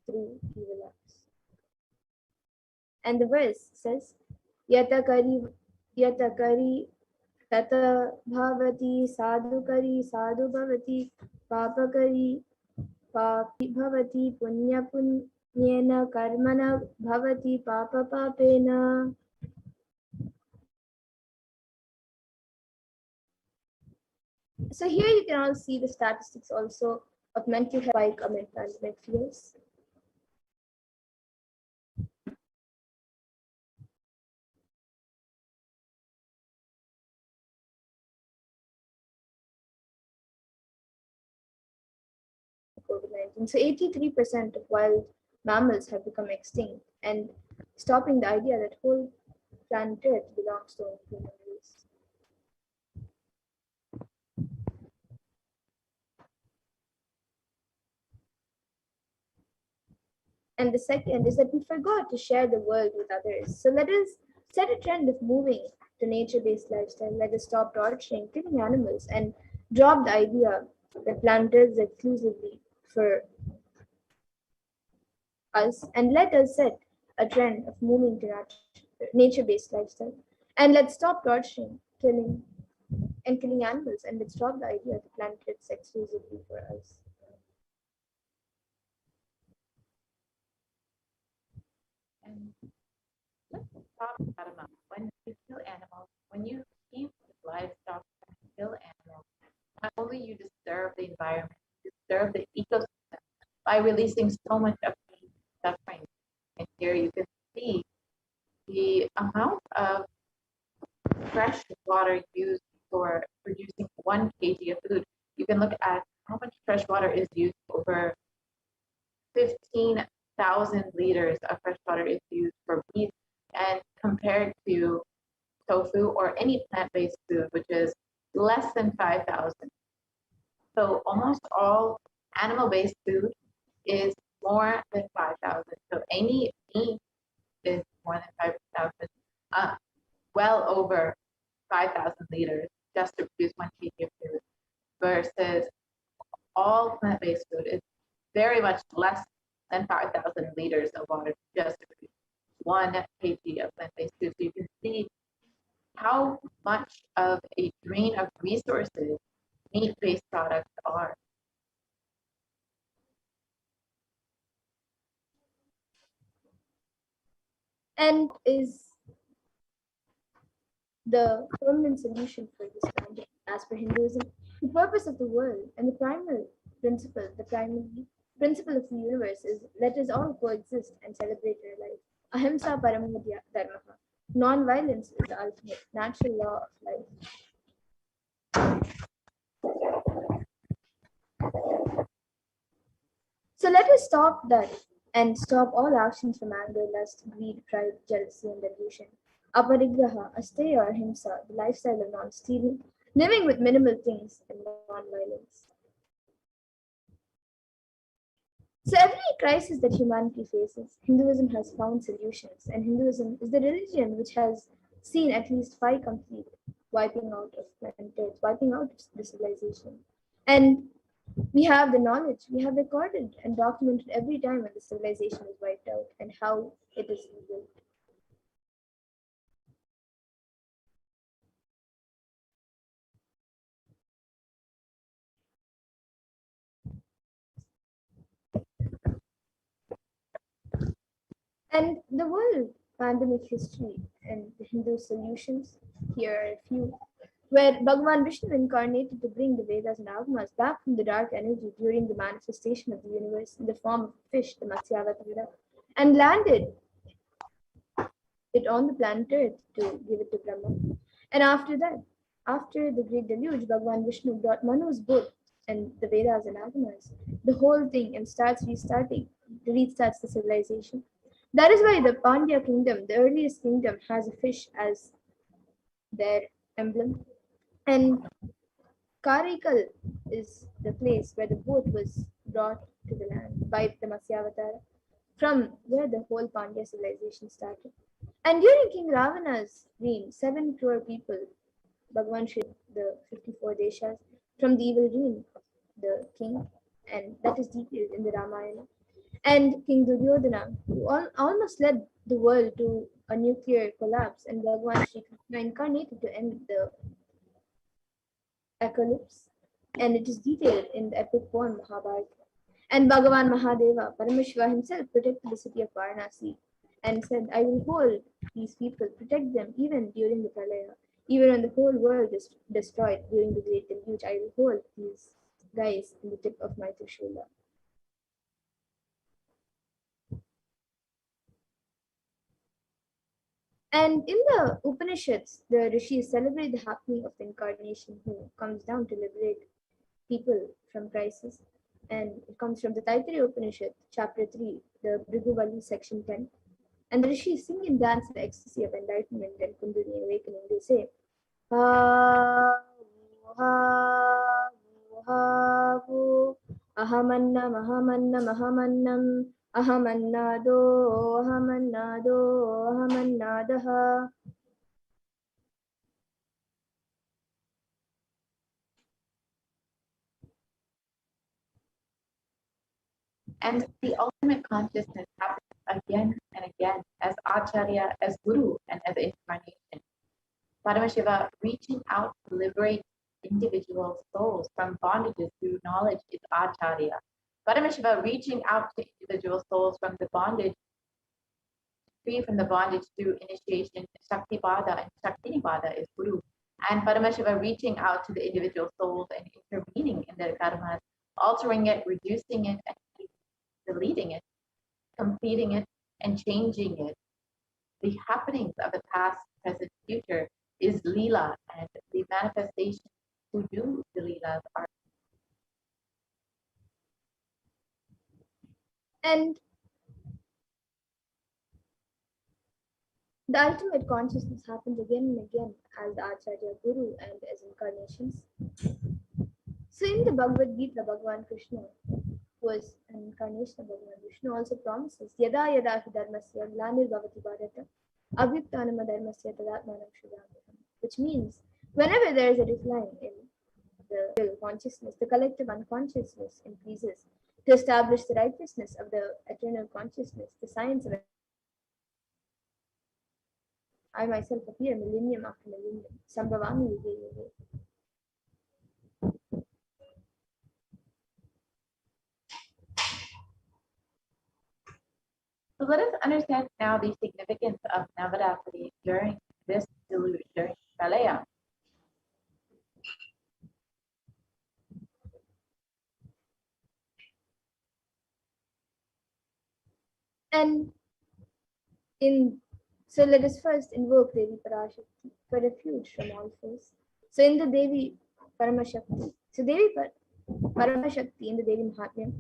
through evil acts. And the verse says, Yatakari Tata Bhavati Sadhukari Sadhu Bhavati Papakari Papi Bhavati Punya Punyena Karmana Bhavati Papa Papena. So here you can all see the statistics also of mental health spike amid pandemic fears. COVID-19. So 83% of wild mammals have become extinct, and stopping the idea that whole planet Earth belongs to only human race. And the second is that we forgot to share the world with others. So let us set a trend of moving to nature-based lifestyle. Let us stop torturing, killing animals, and drop the idea that planet Earth is exclusively for us. And let us set a trend of moving to nature-based lifestyle. And let's stop torturing, killing animals, and let's drop the idea that the planet is exclusively for us. And let's talk about when you kill animals, when you keep livestock and kill animals, not only you disturb the environment, you disturb the ecosystem by releasing so much of the suffering. And here you can see the amount of fresh water used for producing 1 kg of food. You can look at how much fresh water is used. Over 15,000 liters of fresh water is used for beef, and compared to tofu or any plant-based food, which is less than 5,000. So almost all animal-based food is more than 5,000. So any meat is more than 5,000, well over 5,000 liters just to produce 1 kg of food, versus all plant-based food is very much less than 5,000 liters of water just to produce 1 kg of plant-based food. So you can see how much of a drain of resources meat-based products are. And is the permanent solution for this pandemic. As per Hinduism, the purpose of the world and the primary principle of the universe is let us all coexist and celebrate our life. Ahimsa Paramo Dharma. Non-violence is the ultimate natural law of life. So let us stop that and stop all actions from anger, lust, greed, pride, jealousy, and delusion. Aparigraha, asteya or himsa, the lifestyle of non-stealing, living with minimal things and non-violence. So every crisis that humanity faces, Hinduism has found solutions, and Hinduism is the religion which has seen at least 5 complete wiping out of planets, wiping out of the civilization. And we have the knowledge, we have recorded and documented every time when the civilization is wiped out and how it is rebuilt. And the world pandemic history and the Hindu solutions, here are a few, where Bhagavan Vishnu incarnated to bring the Vedas and Agamas back from the dark energy during the manifestation of the universe in the form of a fish, the Matsyavatara, and landed it on the planet Earth to give it to Brahma. And after that, after the great deluge, Bhagavan Vishnu brought Manu's book and the Vedas and Agamas, the whole thing, and restarts the civilization. That is why the Pandya kingdom, the earliest kingdom, has a fish as their emblem. And Karikal is the place where the boat was brought to the land by the Matsyavatara, from where the whole Pandya civilization started. And during King Ravana's reign, 7 crore people, Bhagavan Shiv, the 54 deshas, from the evil reign of the king, and that is detailed in the Ramayana. And King Duryodhana, who almost led the world to a nuclear collapse, and Bhagavan Shri Krishna incarnated to end the apocalypse, and it is detailed in the epic poem Mahabharata. And Bhagavan Mahadeva, Paramashiva himself, protected the city of Varanasi and said, I will hold these people, protect them even during the Pralaya. Even when the whole world is destroyed during the Great Deluge, I will hold these guys in the tip of my Trishula. And in the Upanishads, the rishis celebrate the happening of the incarnation who comes down to liberate people from crisis. And it comes from the Taittiriya Upanishad, chapter 3, the Bhriguvali, section 10. And the rishis sing and dance in the ecstasy of enlightenment and Kundalini awakening. They say, Ha ha ha vu ahamannam ahamannam ahamannam ahamannado ahamannado ahamannadaha. And the ultimate consciousness happens again and again as Acharya, as Guru, and as incarnation. Paramashiva reaching out to liberate individual souls from bondages through knowledge is Acharya. Paramashiva reaching out to individual souls from the bondage, free from the bondage through initiation, Shaktipada and Shaktinipada is Guru. And Paramashiva reaching out to the individual souls and intervening in their karmas, altering it, reducing it, and deleting it, completing it, and changing it. The happenings of the past, present, future is Leela, and the manifestations who do the Leelas are. And the ultimate consciousness happens again and again as the Acharya Guru and as incarnations. So in the Bhagavad Gita, Bhagavan Krishna, who is an incarnation of Bhagavan Vishnu, also promises Yada Yada Hi Dharmasya Glanir Bhavati Bharata Abhyuktanama Dharmasya Tadatmanam Shriyamaham, which means whenever there is a decline in the real consciousness, the collective unconsciousness increases to establish the righteousness of the eternal consciousness, the science of it. I myself appear millennium after millennium. Sambhavami Yuge Yuge. So let us understand now the significance of Navaratri during this deluge, during Pralaya. And so let us first invoke Devi Parashakti for refuge from all foes. So in the Devi Paramashakti, so Devi Paramashakti in the Devi Mahatmya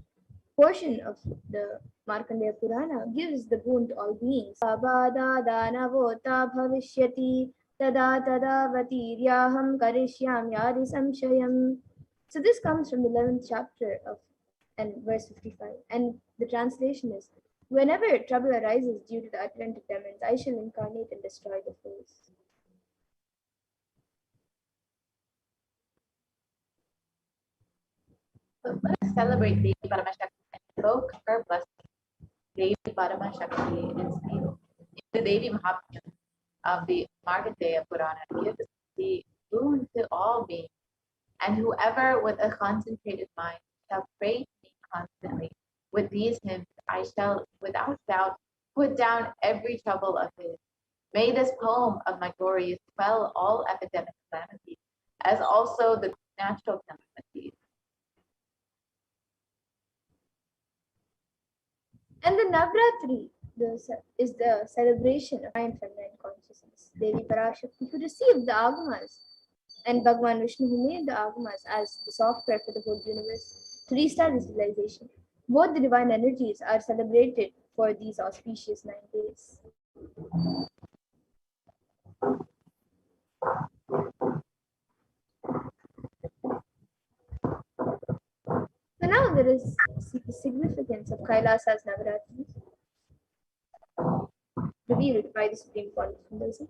portion of the Markandeya Purana gives the boon to all beings. Abada danavota bhavishyati tada tada vatiryaham karishyam yari samshayam. So this comes from the 11th chapter of and verse 55. And the translation is, whenever trouble arises due to the Atlantic demons, I shall incarnate and destroy the foes. So let us celebrate Devi Paramashakti and invoke her blessing. Devi Paramashakti is the Devi Mahatmya of the Markandeya Purana gives the boon to all beings, and whoever with a concentrated mind shall pray to me constantly. With these hymns I shall without doubt put down every trouble of his. May this poem of my glories quell all epidemic calamities, as also the natural calamities. And the Navratri is the celebration of divine feminine consciousness. Devi Parashakti, who received the Agamas, and Bhagwan Vishnu, who made the Agamas as the software for the whole universe to restart the civilization. Both the divine energies are celebrated for these auspicious 9 days. So now there is the significance of Kailasa's Navaratri revealed by the Supreme Court of Hinduism.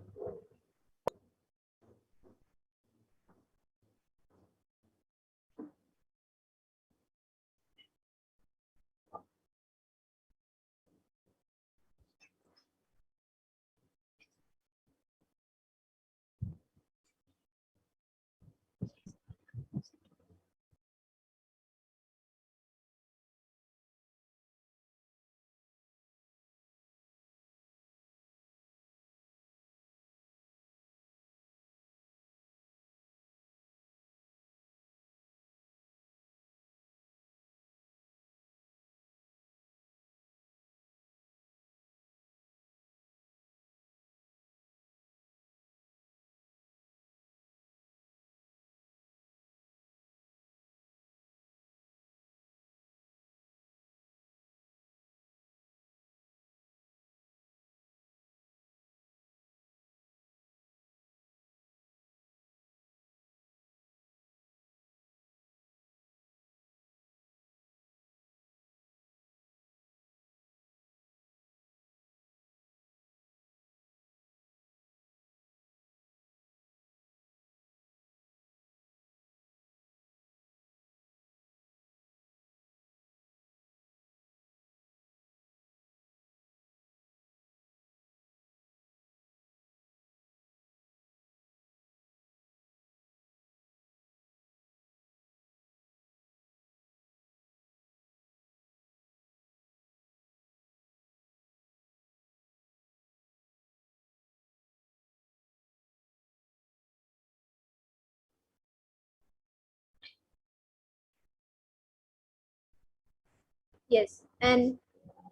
Yes, and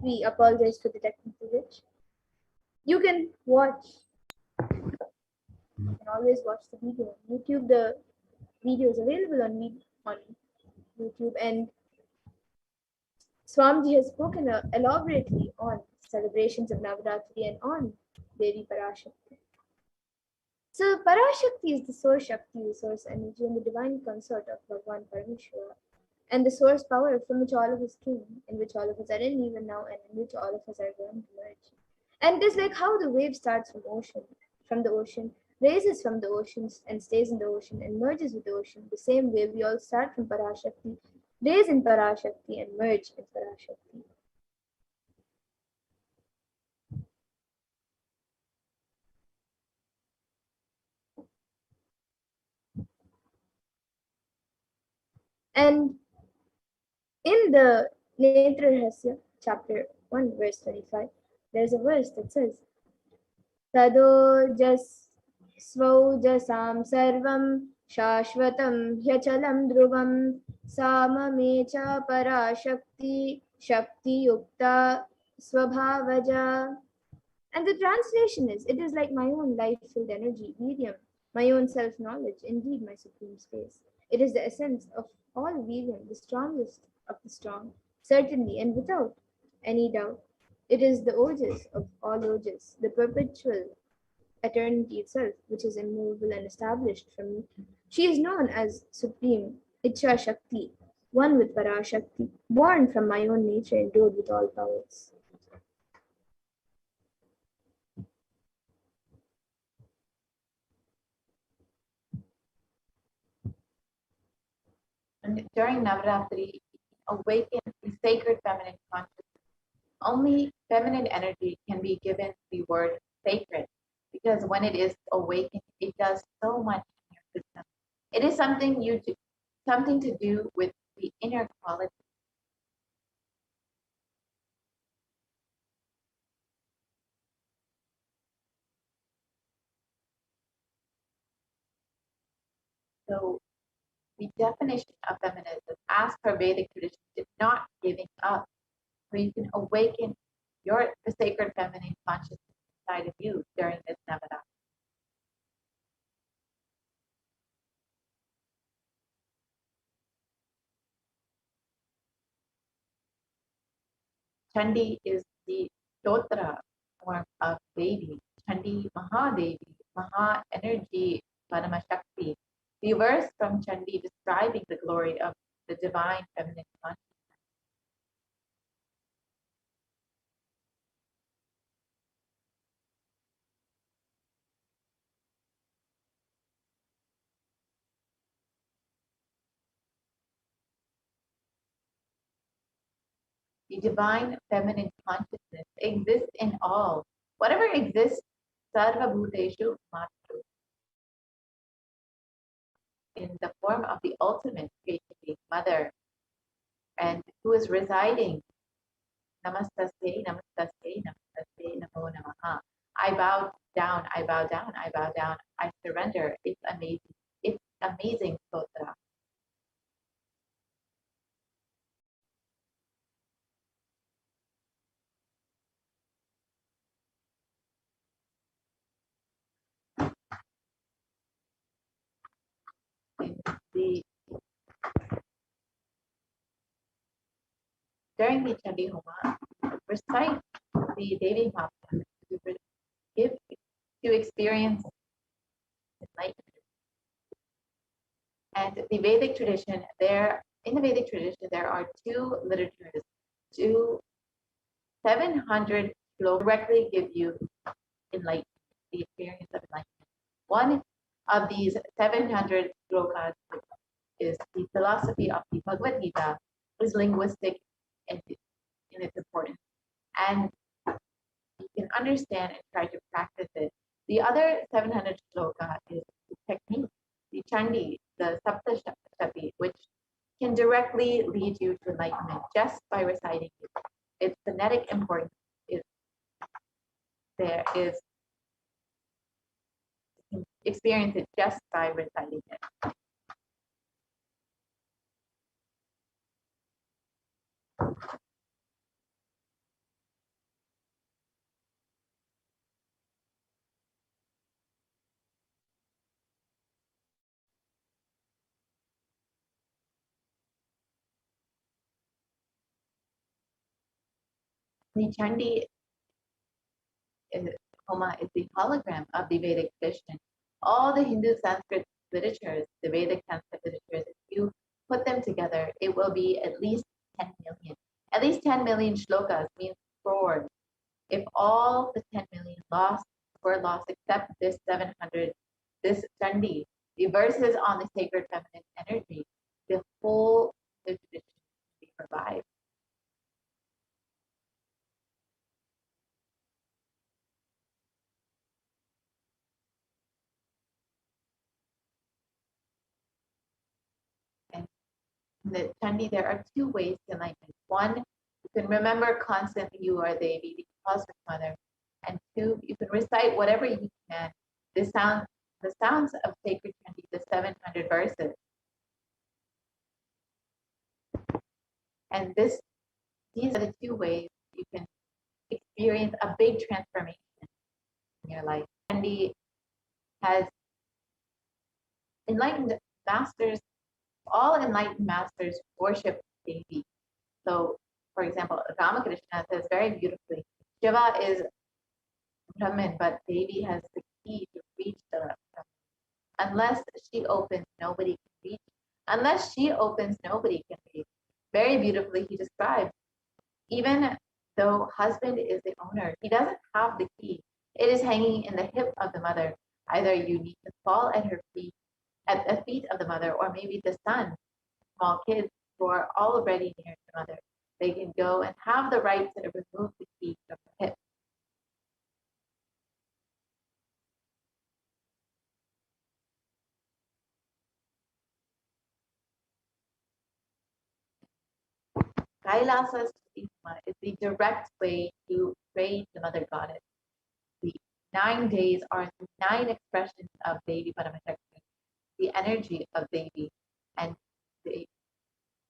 we apologize for the technical glitch. You can watch, you can always watch the video on YouTube. The video is available on YouTube, and Swamiji has spoken elaborately on celebrations of Navaratri and on Devi Parashakti. So Parashakti is the source Shakti, the source energy, and the divine consort of Bhagwan Paramashivoham, and the source power from which all of us came, in which all of us are in even now, and in which all of us are going to merge. And it is like how the wave starts from the ocean, raises from the oceans and stays in the ocean and merges with the ocean. The same way we all start from Parashakti, raise in Parashakti and merge in Parashakti. And in the Netra Rahasya, chapter 1, verse 25, there's a verse that says, तदोजस्वौजसां सर्वं शाश्वतं ह्यचलं ध्रुवं सा ममे च पराशक्ति शक्तियुक्ता स्वभावजा. And the translation is, it is like my own life-filled energy, Viryam, my own self-knowledge, indeed my supreme space. It is the essence of all Viryam, the strongest of the strong, certainly and without any doubt. It is the Ojas of all Ojas, the perpetual eternity itself, which is immovable and established from me. She is known as Supreme Icha Shakti, one with Parashakti, born from my own nature, endowed with all powers. And during Navaratri, awaken the sacred feminine consciousness. Only feminine energy can be given the word sacred, because when it is awakened, it does so much in your system. It is something to do with the inner quality. So the definition of feminism, as per Vedic tradition, is not giving up. So you can awaken the sacred feminine consciousness inside of you during this Navaratri. Chandi is the Stotra form of Devi. Chandi Mahadevi, Maha energy, Paramashakti. The verse from Chandi describing the glory of the divine feminine consciousness. The divine feminine consciousness exists in all. Whatever exists, Sarva Bhuteshu Matru, in the form of the ultimate creativity, mother, and who is residing. Namaste, namaste, namaste, namo namaha. I bow down, I bow down, I bow down, I surrender. It's amazing. It's amazing, Stotra. The during the Chandi Homa, recite the Devi Matra to give to experience enlightenment. And the Vedic tradition, in the Vedic tradition, there are two literatures, 700 directly give you enlightenment, the experience of enlightenment. One of these 700 slokas is the philosophy of the Bhagavad Gita, is linguistic in its importance. And you can understand and try to practice it. The other 700 sloka is the technique, the chandi, the saptashati, which can directly lead you to enlightenment just by reciting it. Its phonetic importance is there is experience it just by reciting it. The Chandi Homa is the hologram of the Vedic tradition. All the Hindu Sanskrit literatures, the Vedic Sanskrit literatures, if you put them together, it will be at least 10 million. At least 10 million shlokas means crores. If all the 10 million were lost except this 700, this Chandi, the verses on the sacred feminine energy, the whole tradition will be revived. And in the Chandi, there are two ways to enlightenment. One, you can remember constantly you are Devi, the cosmic mother. And two, you can recite whatever you can. The sounds of sacred Chandi, the 700 verses. And these are the two ways you can experience a big transformation in your life. Chandi has enlightened masters, all enlightened masters worship Devi. So, for example, Ramakrishna says very beautifully, Shiva is Brahman, but Devi has the key to reach the Brahman. Unless she opens, nobody can reach. Unless she opens, nobody can reach. Very beautifully, he describes, even though husband is the owner, he doesn't have the key. It is hanging in the hip of the mother. Either you need to fall at her feet, at the feet of the mother, or maybe the son, small kids who are already near the mother. They can go and have the right to remove the key from the hip. Kailasa's Stigma is the direct way to praise the mother goddess. The 9 days are the 9 expressions of Devi Paramashivoham, the energy of Devi, and the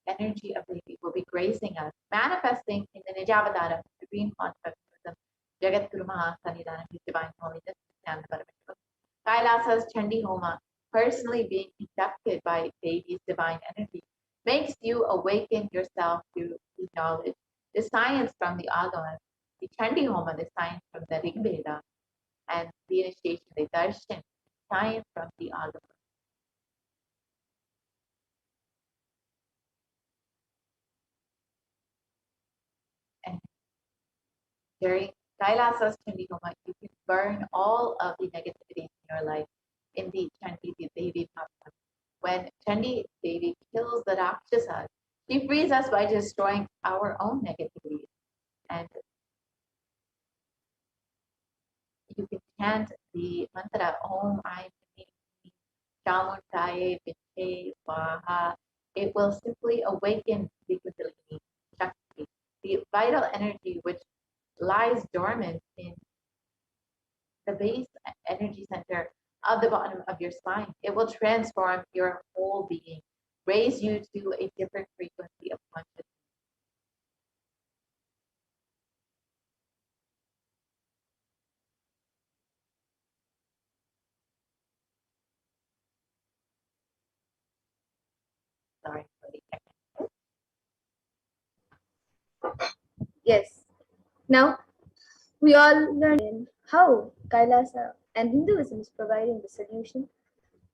energy of Devi will be gracing us, manifesting in the Nijavadara, the green concept of Jagat Guru Mahasannidhanam, His Divine Holiness, Nithyananda Paramashivam. Kailasa's Chandi Homa, personally being conducted by Devi's divine energy, makes you awaken yourself to the knowledge, the science from the Agamas, the Chandi Homa, the science from the Rig Veda, and the initiation, the Darshan, science from the Agamas. And during Kailasa's Chandi Homa, you can burn all of the negativity in your life in the Chandi Devi Bhava. When Chandi Devi kills the Rakshasas, she frees us by destroying our own negativity. And you can chant the mantra Om Aim Chamurtaye Viche Swaha. It will simply awaken the Kundalini Shakti, the vital energy which lies dormant in the base energy center of the bottom of your spine. It will transform your whole being, raise you to a different frequency of consciousness. Sorry for the technical. Yes. Now, we all learned how Kailasa and Hinduism is providing the solution.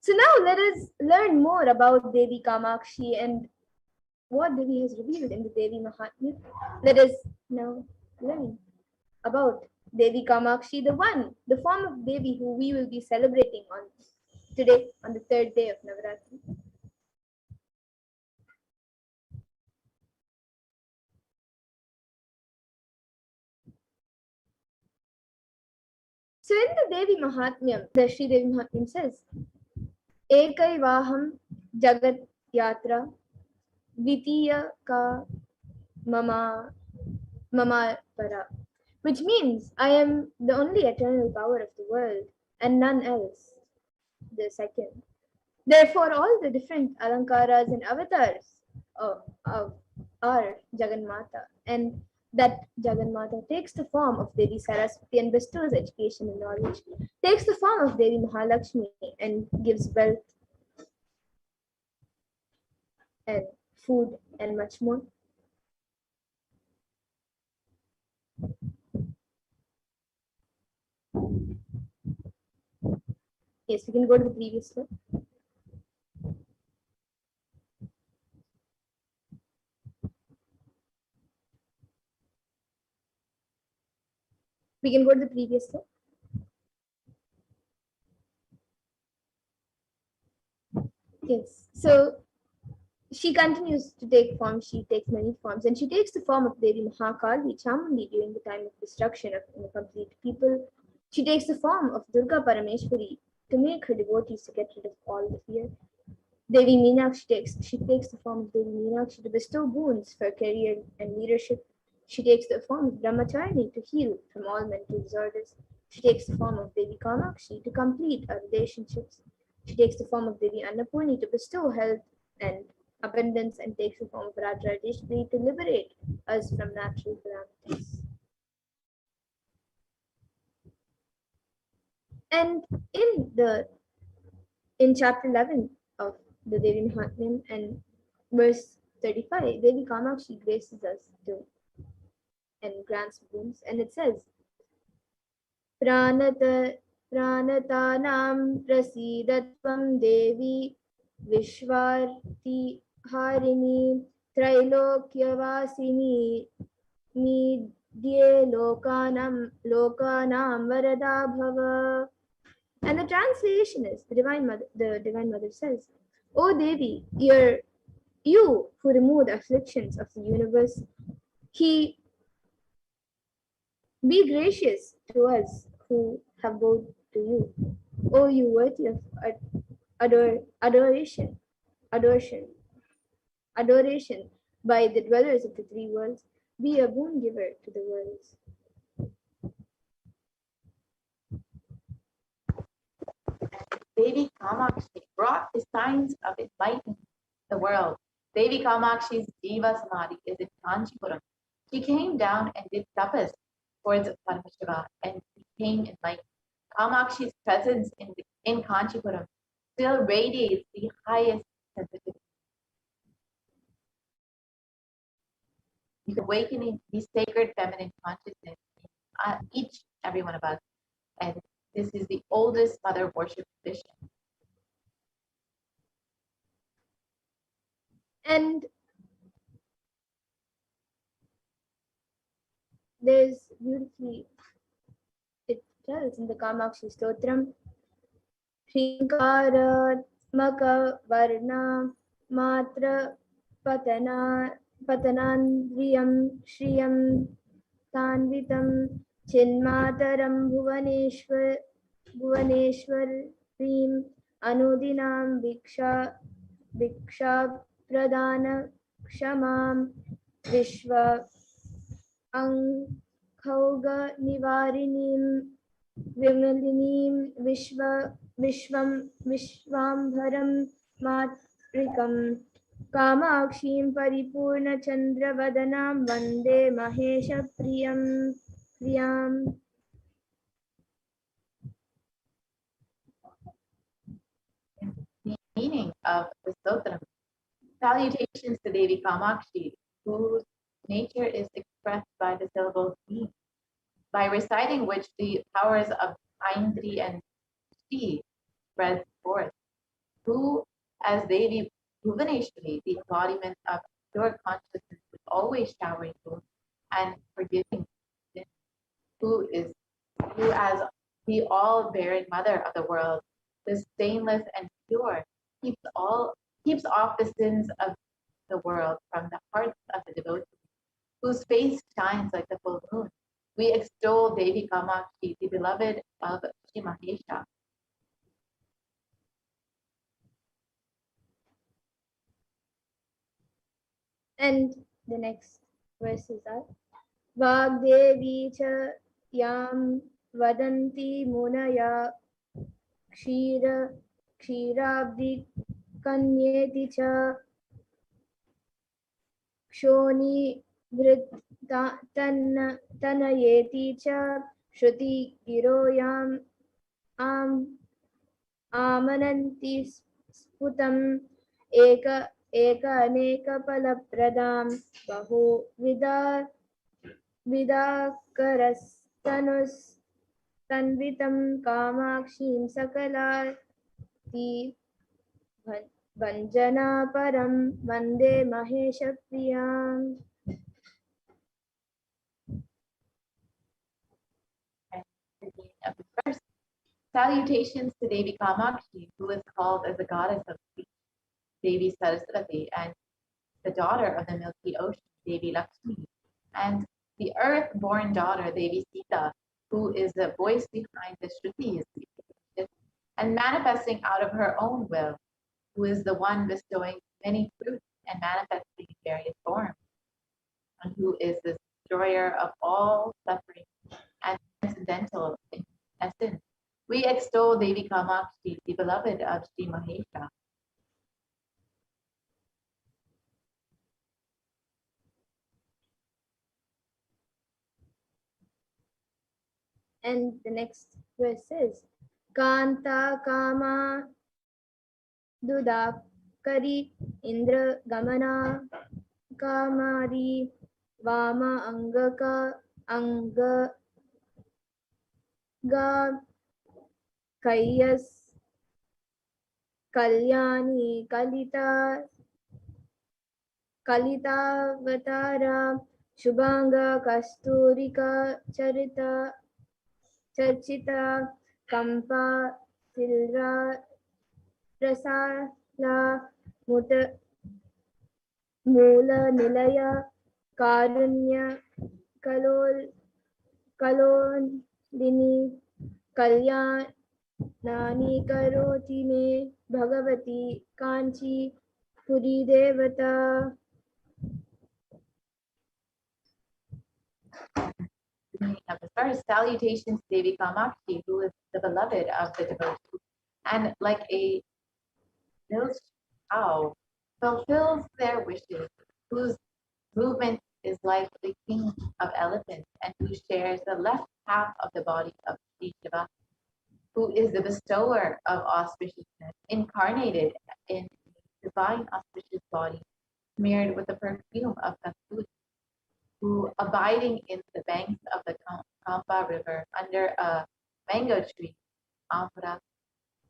So now let us learn more about Devi Kamakshi and what Devi has revealed in the Devi Mahatmya. Let us now learn about Devi Kamakshi, the form of Devi who we will be celebrating on today, on the 3rd day of Navaratri. So in the Devi Mahatmyam, the Sri Devi Mahatmyam says, Ekaivaham Jagat Yatra Vitiya Ka Mama Para, which means I am the only eternal power of the world and none else. The second. Therefore, all the different alankaras and avatars of are Jagannatha, and that Jagannatha takes the form of Devi Saraswati and bestows education and knowledge, takes the form of Devi Mahalakshmi and gives wealth and food and much more. Yes, we can go to the previous slide. We can go to the previous slide. Yes. So she continues to take form. She takes many forms, and she takes the form of Devi Mahakali, Chamundi, during the time of destruction of incomplete people. She takes the form of Durga Parameshwari to make her devotees to get rid of all the fear. Devi Meenakshi takes the form of Devi Meenakshi to bestow boons for career and leadership. She takes the form of Brahmacharini to heal from all mental disorders. She takes the form of Devi Kamakshi to complete our relationships. She takes the form of Devi Annapurni to bestow health and abundance, and takes the form of Rajrajeshwari to liberate us from natural calamities. And in chapter 11 of the Devi Mahatmyam and verse 35, Devi Kamakshi graces us to and grants boons, and it says, Pranata Pranatanam Prasidatvam Devi Vishvarti Harini Trailokyavasini Nidye Lokanam Varada Bhava. And the translation is, the Divine Mother says, O Devi, you who remove the afflictions of the universe, be gracious to us who have bowed to you. O you worthy of adoration by the dwellers of the three worlds, be a boon giver to the worlds. Devi Kamakshi brought the signs of enlightening the world. Devi Kamakshi's Jiva Samadhi is in Kanchipuram. She came down and did tapas towards Paramashiva and became enlightened. Kamakshi's presence in Kanchipuram still radiates the highest sensitivity. Awakening the sacred feminine consciousness in every one of us. And this is the oldest mother worship tradition. And there's beautifully, it tells in the Kamakshi Stotram, Shrinkaratmaka Varna Matra Patanandriyam Shriyam Tanvitam Chinmataram Bhuvaneshwarim Anudinam Viksha Pradana Kshamam Vishwa Ankhauga Nivarinim Vimalinim Vishwambharam Matrikam Kamakshim Paripurna Chandravadanam Vande Mahesha Priyam. The meaning of the Stotram. Salutations to Devi Kamakshi, whose nature is expressed by the syllable Ni, by reciting which the powers of Aindri and Shri spread forth, who, as Devi Bhuvaneshwari, the embodiment of pure consciousness, is always showering boons and forgiving sin, who as the all-bearing mother of the world, the stainless and pure, keeps off the sins of the world from the hearts of the devotees, whose face shines like the full moon. We extol Devi Kamakshi, the beloved of Shri Mahesha. And the next verses are Vagdevi cha yam vadanti munaya Kshirabdi Kanyeti cha Kshoni Tanayeti cha Shruti Giroyam Amananti Sputam Eka Aneka Palapradam Bahu Vidakaras Tanvitam Kamakshim Sakalati Vanjana Param Vande Mahesha Priyam. And the beginning of the verse. Salutations to Devi Kamakshi, who is called as the goddess of speech, Devi Saraswati, and the daughter of the milky ocean, Devi Lakshmi, and the earth-born daughter, Devi Sita, who is the voice behind the Shrutis, and manifesting out of her own will, who is the one bestowing many fruits and manifesting in various forms, and who is the destroyer of all suffering and transcendental in essence. We extol Devi Kamakshi, the beloved of Sri Mahesha. And the next verse says, Kanta Kama Dudakari Indra Gamana Kamari Vama Angaka Anga Ga Kayas Kalyani Kalita Kalitavatara Shubhanga Kasturika Charita Charchita Kampa Silra Prasala Muta Mula Nilaya Karunya Kalolini Kalyanani Karoti Me Bhagavati Kanchi Puri Devata. Beginning of the verse, salutations to Devi Kamakshi, who is the beloved of the devotees, and like a milch cow, fulfills their wishes, whose movement is like the king of elephants, and who shares the left half of the body of Sri Shiva, who is the bestower of auspiciousness, incarnated in divine auspicious body, smeared with the perfume of kasturi, who, abiding in the banks of the Kampa River under a mango tree, Amra,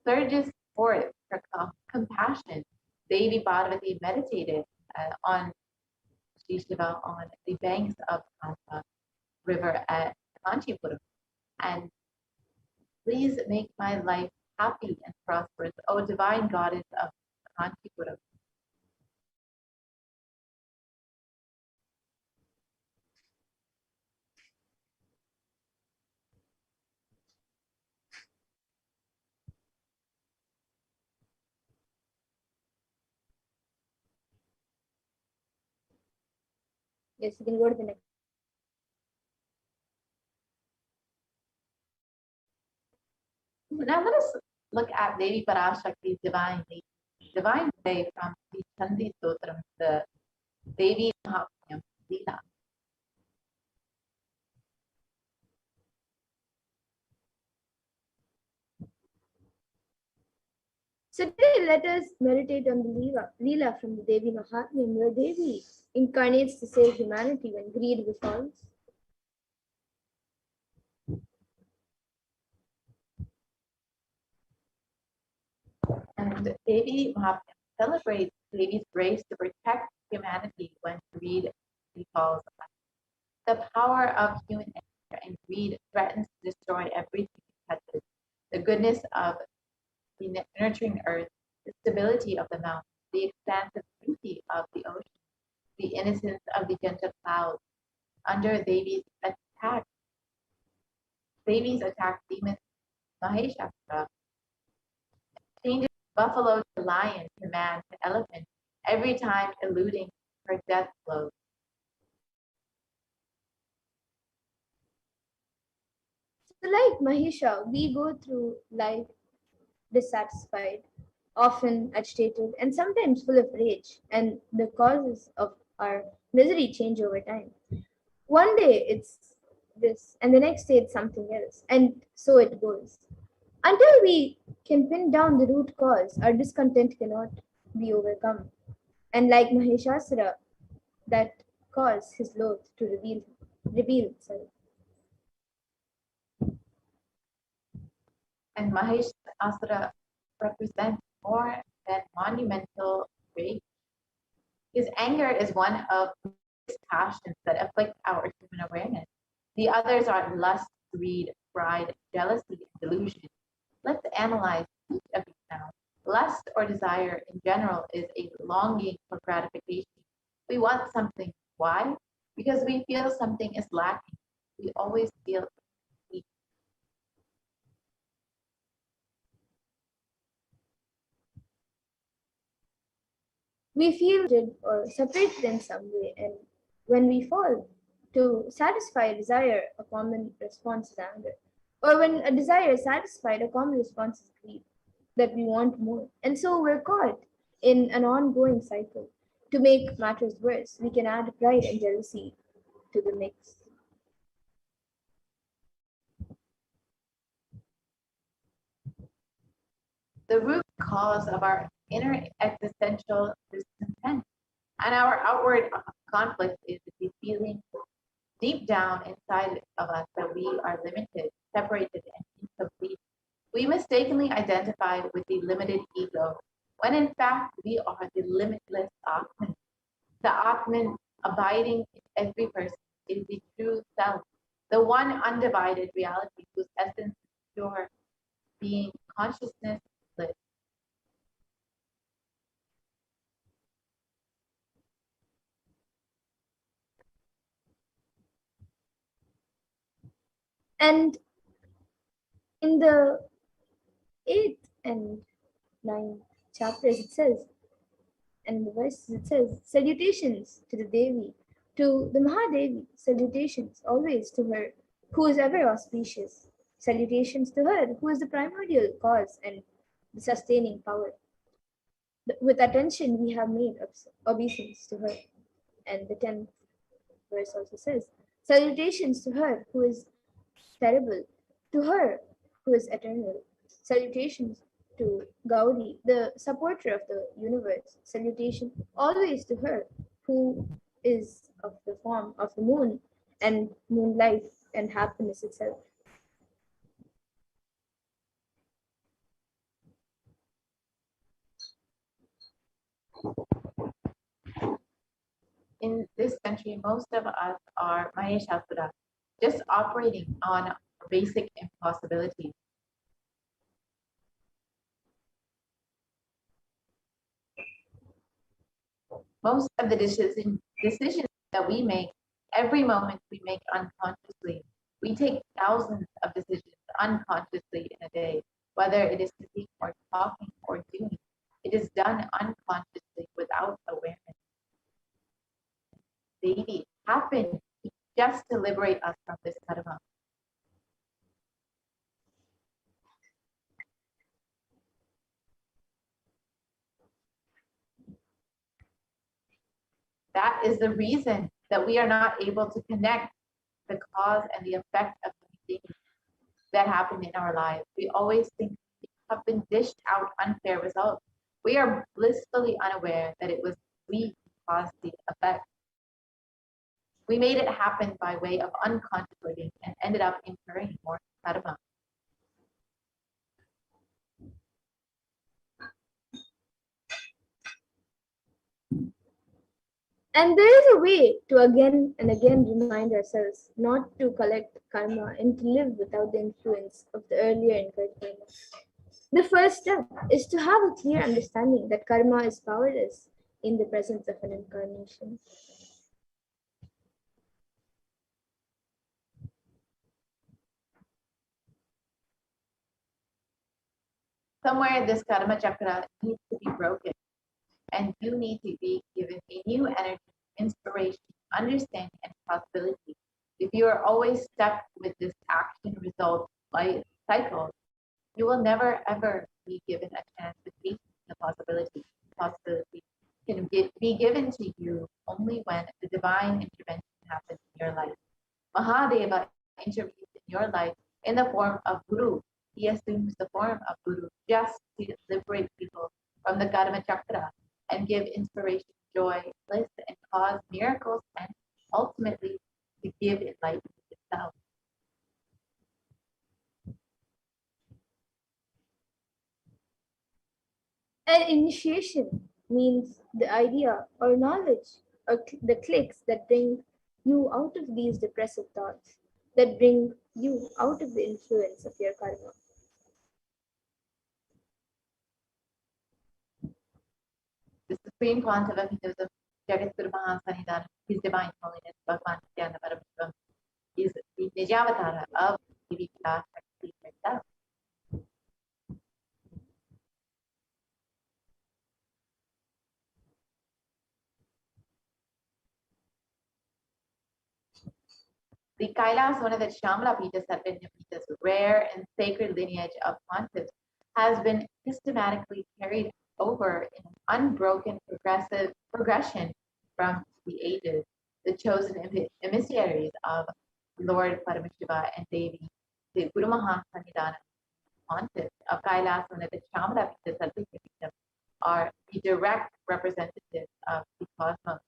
surges forth her compassion. Devi Parvati meditated on Sri Shiva on the banks of Kampa River at Kanchipuram. And please make my life happy and prosperous, O divine goddess of Kanchipuram. Yes, you can go to the next. Now let us look at Devi Parashakti's divine way from the Chandi Stotram, the Devi Mahatmyam Leela. So today let us meditate on the Leela from the Devi Mahatmyam, where Devi incarnates to save humanity when greed befalls. And Devi Mahatmyam celebrates Devi's grace to protect humanity when greed befalls us. The power of human nature and greed threatens to destroy everything it touches. The goodness of the nurturing earth, the stability of the mountains, the expansive beauty of the ocean, the innocence of the gentle clouds. Under Devi's attack demon Maheshasura changes buffalo to lion, to man, to elephant, every time eluding her death blows. So like Mahisha, we go through life dissatisfied, often agitated, and sometimes full of rage, and the causes of our misery change over time. One day it's this, and the next day it's something else, and so it goes. Until we can pin down the root cause, our discontent cannot be overcome. And like Maheshasura, that caused his loath to reveal itself. And Mahesh Asura represents more than monumental rage. His anger is one of his passions that afflict our human awareness. The others are lust, greed, pride, jealousy, and delusion. Let's analyze each of these now. Lust or desire in general is a longing for gratification. We want something. Why? Because we feel something is lacking. We always feel weak. We feel it or separated in some way, and when we fall to satisfy a desire, a common response is anger. Or when a desire is satisfied, a common response is greed, that we want more. And so we're caught in an ongoing cycle. To make matters worse, we can add pride and jealousy to the mix. The root cause of our inner existential discontent and our outward conflict is the feeling deep down inside of us that we are limited, separated, and incomplete. We mistakenly identify with the limited ego, when in fact we are the limitless Atman. The Atman abiding in every person is the true self, the one undivided reality whose essence is pure being, consciousness, bliss. And in the 8th and 9th chapters, it says, and the verses it says, salutations to the Devi, to the Mahadevi, salutations always to her who is ever auspicious, salutations to her who is the primordial cause and the sustaining power. With attention we have made obeisance to her. And the 10th verse also says, salutations to her who is terrible, to her who is eternal. Salutations to Gaudi, the supporter of the universe. Salutation always to her who is of the form of the moon and moonlight and happiness itself. In this country, most of us are Maheshasura, just operating on basic impossibilities. Most of the decisions that we make, every moment we make unconsciously. We take thousands of decisions unconsciously in a day, whether it is thinking or talking or doing. It is done unconsciously without awareness. Devi happened just to liberate us from this karma. That is the reason that we are not able to connect the cause and the effect of the things that happen in our lives. We always think we have been dished out unfair results. We are blissfully unaware that it was we who caused the effect. We made it happen by way of unconscious living and ended up incurring more karma. And there is a way to again and again remind ourselves not to collect karma and to live without the influence of the earlier incurred karma. The first step is to have a clear understanding that karma is powerless in the presence of an incarnation. Somewhere this karma chakra needs to be broken, and you need to be given a new energy, inspiration, understanding, and possibility. If you are always stuck with this action result life cycle, you will never ever be given a chance to taste the possibility. Possibility can be given to you only when the divine intervention happens in your life. Mahadeva intervenes in your life in the form of Guru. He assumes the form of Guru just to liberate people from the Karma Chakra and give inspiration, joy, bliss, and cause miracles, and ultimately to give enlightenment itself. And initiation means the idea or knowledge or the clicks that bring you out of these depressive thoughts, that bring you out of the influence of your karma. The Supreme Concept of Hinduism, Jagat Maha Sannidhanam, His Divine Holiness, Bhagavan Nithyananda Paramashivam, is the Nijavatara of Devi Shakti herself. The Kailash, one of the Shamla Pitas, Satvinya Pitas, rare and sacred lineage of pontiffs, has been systematically carried over in an unbroken progression from the ages. The chosen emissaries of Lord Paramashiva and Devi, the Guru Maha Sannidhanam pontiffs of Kailash, one of the Shamla Pitas, Satvinya Pitas, are the direct representatives of the cosmos.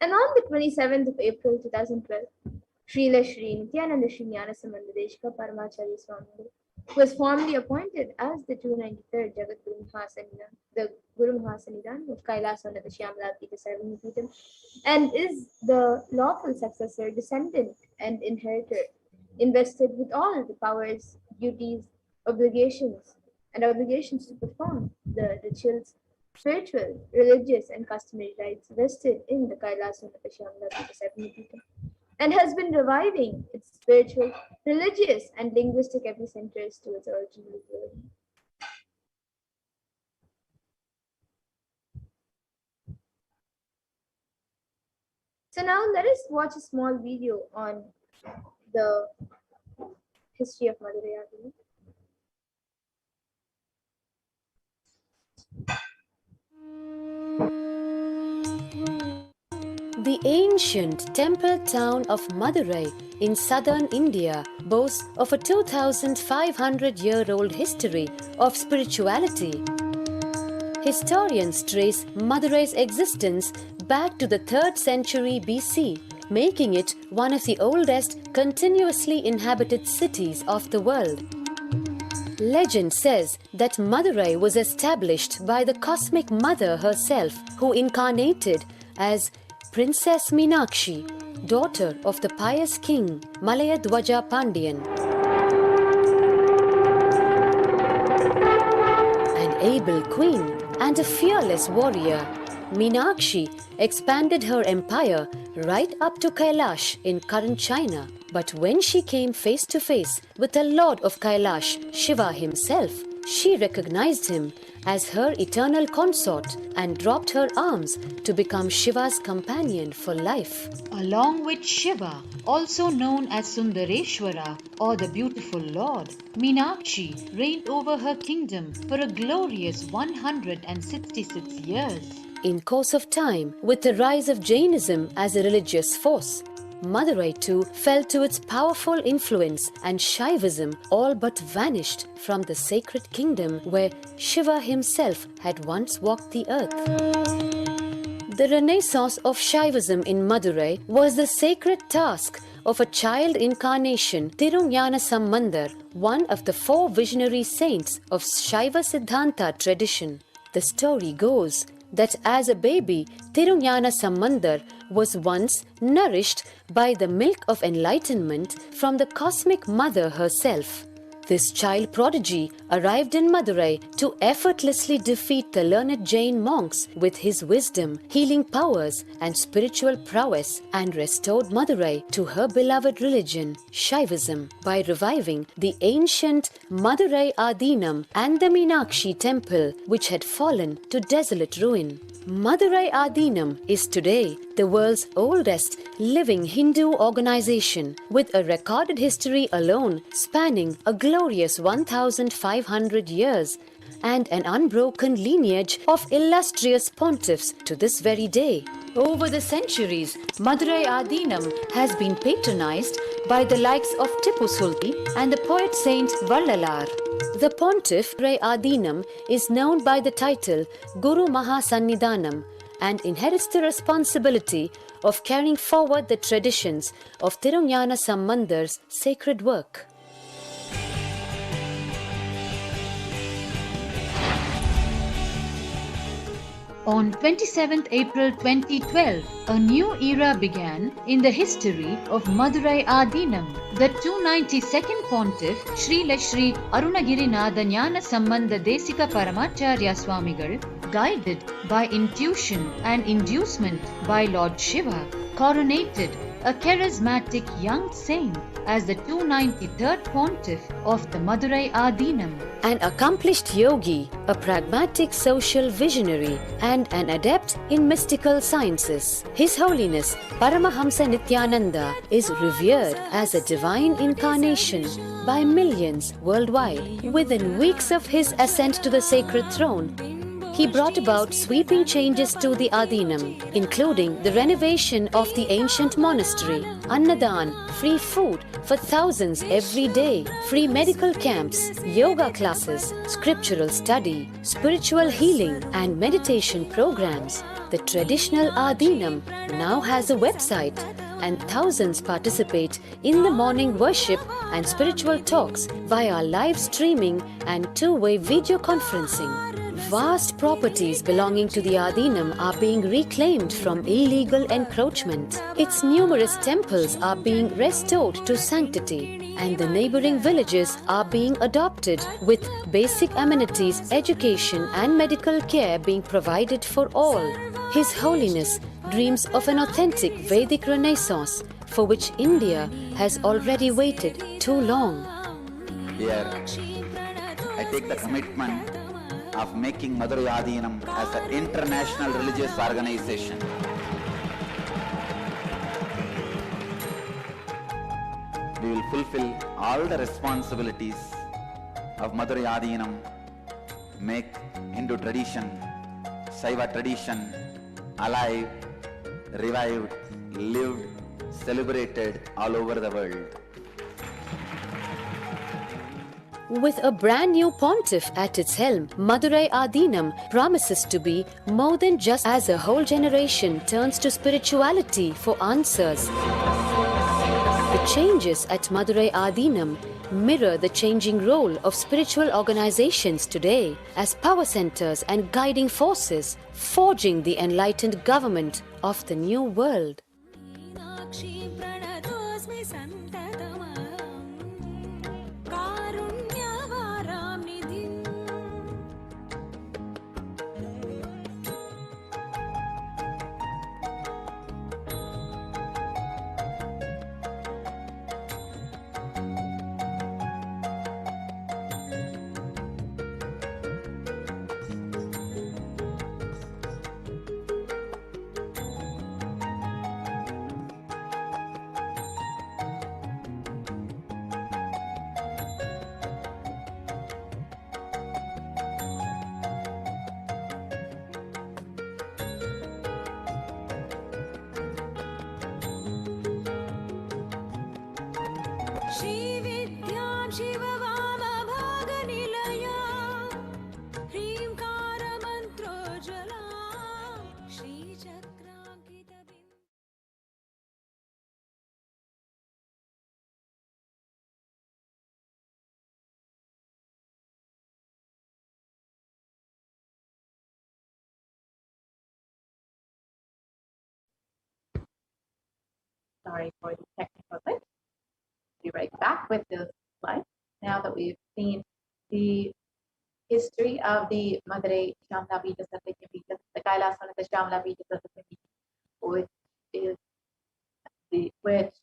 And on the 27th of April 2012, Srila Shri Nithyananda Paramashivoham Paramacharya Swami was formally appointed as the 293rd Jagat Guru Mahasannidhan, the Guru Mahasannidhan of Kailash under the Shyamala Pita Sarvanipitam, and is the lawful successor, descendant, and inheritor, invested with all the powers, duties, obligations, and obligations to perform the rituals, spiritual, religious, and customary rites vested in the Kailash under the Shyamala Pita Sarvanipitam, and has been reviving its spiritual, religious, and linguistic epicenters to its original glory. So now let us watch a small video on the history of Madurai. The ancient temple town of Madurai in southern India boasts of a 2,500-year-old history of spirituality. Historians trace Madurai's existence back to the 3rd century BC, making it one of the oldest continuously inhabited cities of the world. Legend says that Madurai was established by the cosmic mother herself, who incarnated as Princess Meenakshi, daughter of the pious king Malayadwaja Pandian. An able queen and a fearless warrior, Meenakshi expanded her empire right up to Kailash in current China. But when she came face to face with the Lord of Kailash, Shiva himself, she recognized him as her eternal consort and dropped her arms to become Shiva's companion for life. Along with Shiva, also known as Sundareshwara or the beautiful Lord, Meenakshi reigned over her kingdom for a glorious 166 years. In course of time, with the rise of Jainism as a religious force, Madurai too fell to its powerful influence, and Shaivism all but vanished from the sacred kingdom where Shiva himself had once walked the earth. The renaissance of Shaivism in Madurai was the sacred task of a child incarnation, Tirunjana Sambandar, one of the 4 visionary saints of Shaiva Siddhanta tradition. The story goes that as a baby, Tirunjana Sambandar was once nourished by the milk of enlightenment from the cosmic mother herself. This child prodigy arrived in Madurai to effortlessly defeat the learned Jain monks with his wisdom, healing powers, and spiritual prowess, and restored Madurai to her beloved religion, Shaivism, by reviving the ancient Madurai Adinam and the Meenakshi temple, which had fallen to desolate ruin. Madurai Adinam is today the world's oldest living Hindu organization, with a recorded history alone spanning a glorious 1,500 years and an unbroken lineage of illustrious pontiffs to this very day. Over the centuries, Madurai Adinam has been patronized by the likes of Tipu Sultan and the poet saint Vallalar. The pontiff Madurai Adinam is known by the title Guru Mahasannidhanam and inherits the responsibility of carrying forward the traditions of Tirunjana Sambandar's sacred work. On 27th April 2012, a new era began in the history of Madurai Adinam. The 292nd Pontiff, Sri Arunagiri Nadanyana Sambandha Desika Paramacharya Swamigal, guided by intuition and inducement by Lord Shiva, coronated a charismatic young saint as the 293rd Pontiff of the Madurai Adinam. An accomplished yogi, a pragmatic social visionary, and an adept in mystical sciences. His Holiness Paramahamsa Nithyananda is revered as a divine incarnation by millions worldwide. Within weeks of his ascent to the sacred throne, he brought about sweeping changes to the Adinam, including the renovation of the ancient monastery, Annadan, free food for thousands every day, free medical camps, yoga classes, scriptural study, spiritual healing, and meditation programs. The traditional Adinam now has a website, and thousands participate in the morning worship and spiritual talks via live streaming and two-way video conferencing. Vast properties belonging to the Adinam are being reclaimed from illegal encroachment. Its numerous temples are being restored to sanctity, and the neighboring villages are being adopted, with basic amenities, education, and medical care being provided for all. His Holiness dreams of an authentic Vedic Renaissance, for which India has already waited too long. Here, I take the commitment of making Madurai Adinam as an international religious organization. We will fulfill all the responsibilities of Madurai Adinam, make Hindu tradition, Saiva tradition alive, revived, lived, celebrated all over the world. With a brand new pontiff at its helm, Madurai Adinam promises to be more than just as a whole generation turns to spirituality for answers. The changes at Madurai Adinam mirror the changing role of spiritual organizations today as power centers and guiding forces, forging the enlightened government of the new world. Sorry for the technical glitch. Be right back with this slide. Now that we've seen the history of the Madurai Shamla Pita Satyajna Pita, the Kailash Shamla Pita Satyajna Pita, which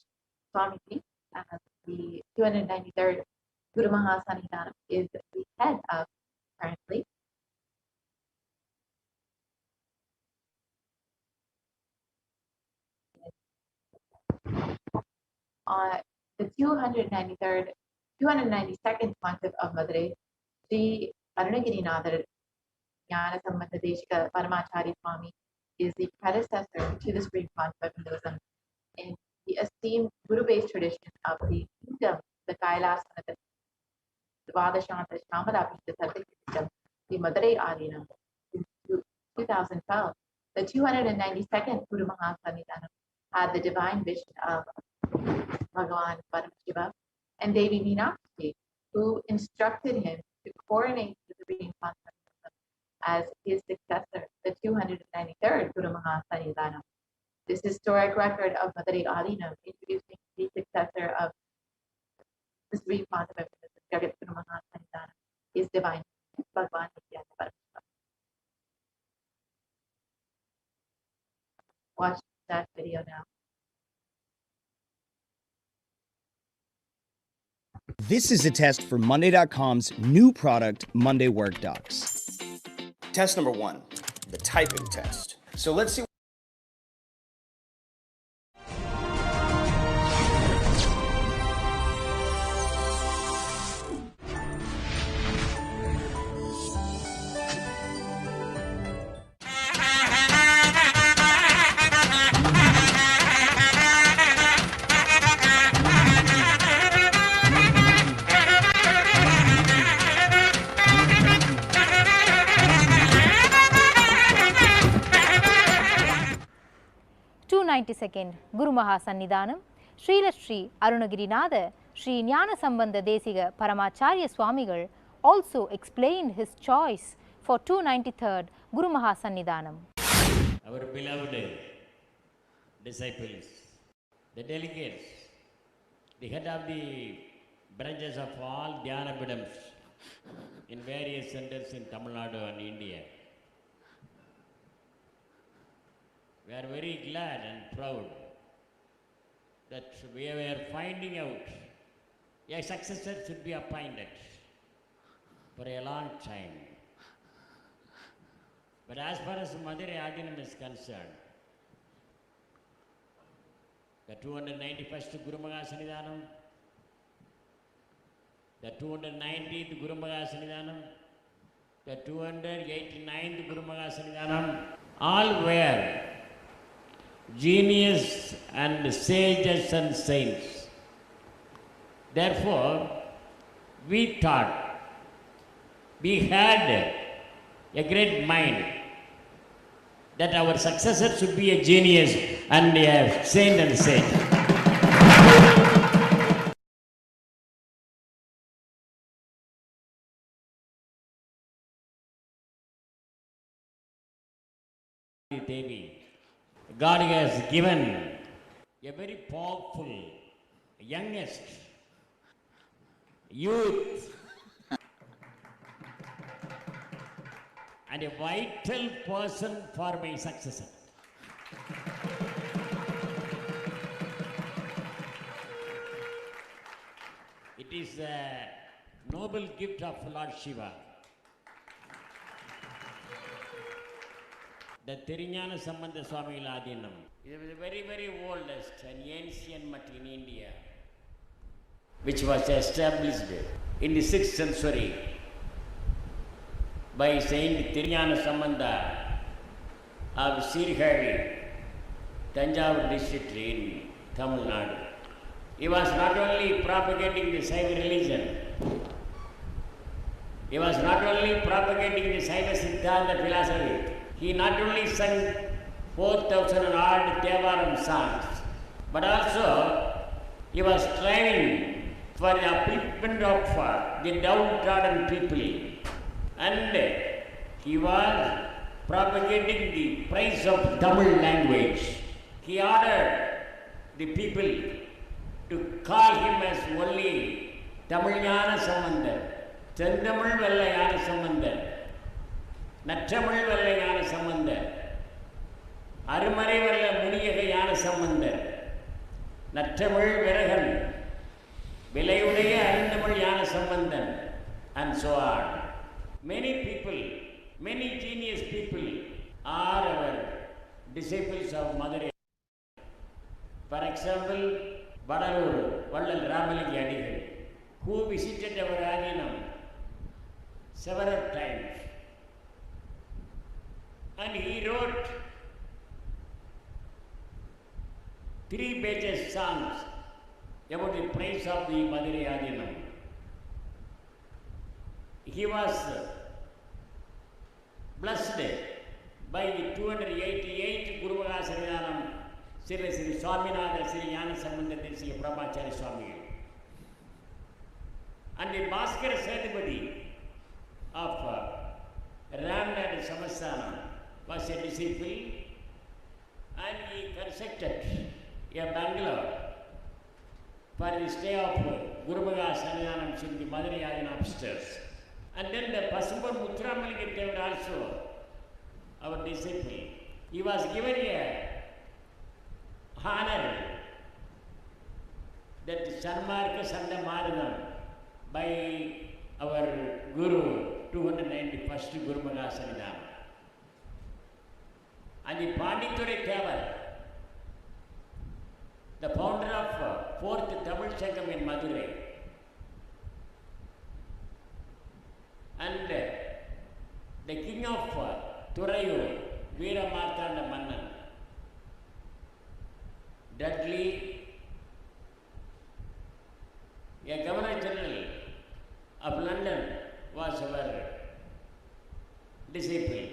Swamiji, as the 293rd Guru Mahasannidhanam, is the head of currently. The 292nd Pontiff of Madurai, Sri Arunagiri Jnana Sambandha Desika Paramacharya Swami, is the predecessor to the Supreme Pontiff of Hinduism in the esteemed Guru-based tradition of the kingdom, the Kailash Vadashanta Shamala Pita Satyajna, the Madurai Adinam, since 2012. The 292nd Guru Mahasannidhanam had the divine vision of Bhagavan Paramashiva and Devi Meenakshi, who instructed him to coronate the Supreme Concept as his successor, the 293rd Guru Mahasannidhanam. This historic record of Madhuri Adinam introducing the successor of the Supreme Concept, the Jagat Guru Mahasannidhanam, is divine Bhagavan Nithyananda Paramashivam. Watch that video now. This is a test for Monday.com's new product, Monday Work Docs. Test number 1, the typing test. So let's see. Second Guru Mahasannidhanam, Srila Sri Arunagirinatha, Sri Jnana Sambandha Desiga Paramacharya Swamigal also explained his choice for 293rd Guru Mahasannidhanam. Our beloved disciples, the delegates, the head of the branches of all Dhyana Pidams in various centers in Tamil Nadu and India. We are very glad and proud that we were finding out a successor should be appointed for a long time. But as far as Madurai Adinam is concerned, the 291st Guru Mahasannidhanam, the 290th Guru Mahasannidhanam, the 289th Guru Mahasannidhanam, all were genius and sages and saints. Therefore, we thought, we had a great mind that our successor should be a genius and a saint and sage. Devi, God has given a very powerful, youngest, youth, and a vital person for my successor. It is a noble gift of Lord Shiva. The Jnana Sambandha Swamigal Adinam. It was the very, very oldest and ancient mutt in India, which was established in the 6th century by Saint Jnana Sambandha of Sirihari, Tanjavur district in Tamil Nadu. He was not only propagating the Saiva religion, he was not only propagating the Saiva Siddhanta philosophy, he not only sang 4,000 odd Devaram songs, but also he was striving for the upliftment of the downtrodden people, and he was propagating the praise of Tamil language. He ordered the people to call him as only Tamil Jnana Sambandha, Chandamil Vella Jnana Sambandha, Nattamil Vella Jnana Sambandha, Arumare Vella Muniyaga Jnana Sambandha, Nattamil Viragan, Vilayudaya Arindamil Jnana Sambandhan, and so on. Many people, many genius people are our disciples of Madurai. For example, Vadalur, Vallal Ramalinga Adigal, who visited our Adinam several times. And he wrote 3 pages songs about the praise of the Madurai Adinam. He was blessed by the 288 Guru Maha Sannidhanam Sri Sri Swaminatha Sri Jnana Sambandha Desika Paramacharya Swamigal. And the Bhaskara Sethupathi of Ramnad Samasthanam was a disciple, and he constructed a bungalow for the stay of Guru Maha Sannidhanam in the Madurai Adina upstairs. And then the Pasumbar Muthuramalika Devar also, our disciple, he was given a honor that Sanmarka Sanda Maranam by our Guru, 291st Guru Maha Sannidhanam. And the Panditore Thevar, the founder of 4th Tamil Sangam in Madurai, and the king of Thurayur, Veera Martanda Mannan, Dudley, a Governor General of London, was our disciple.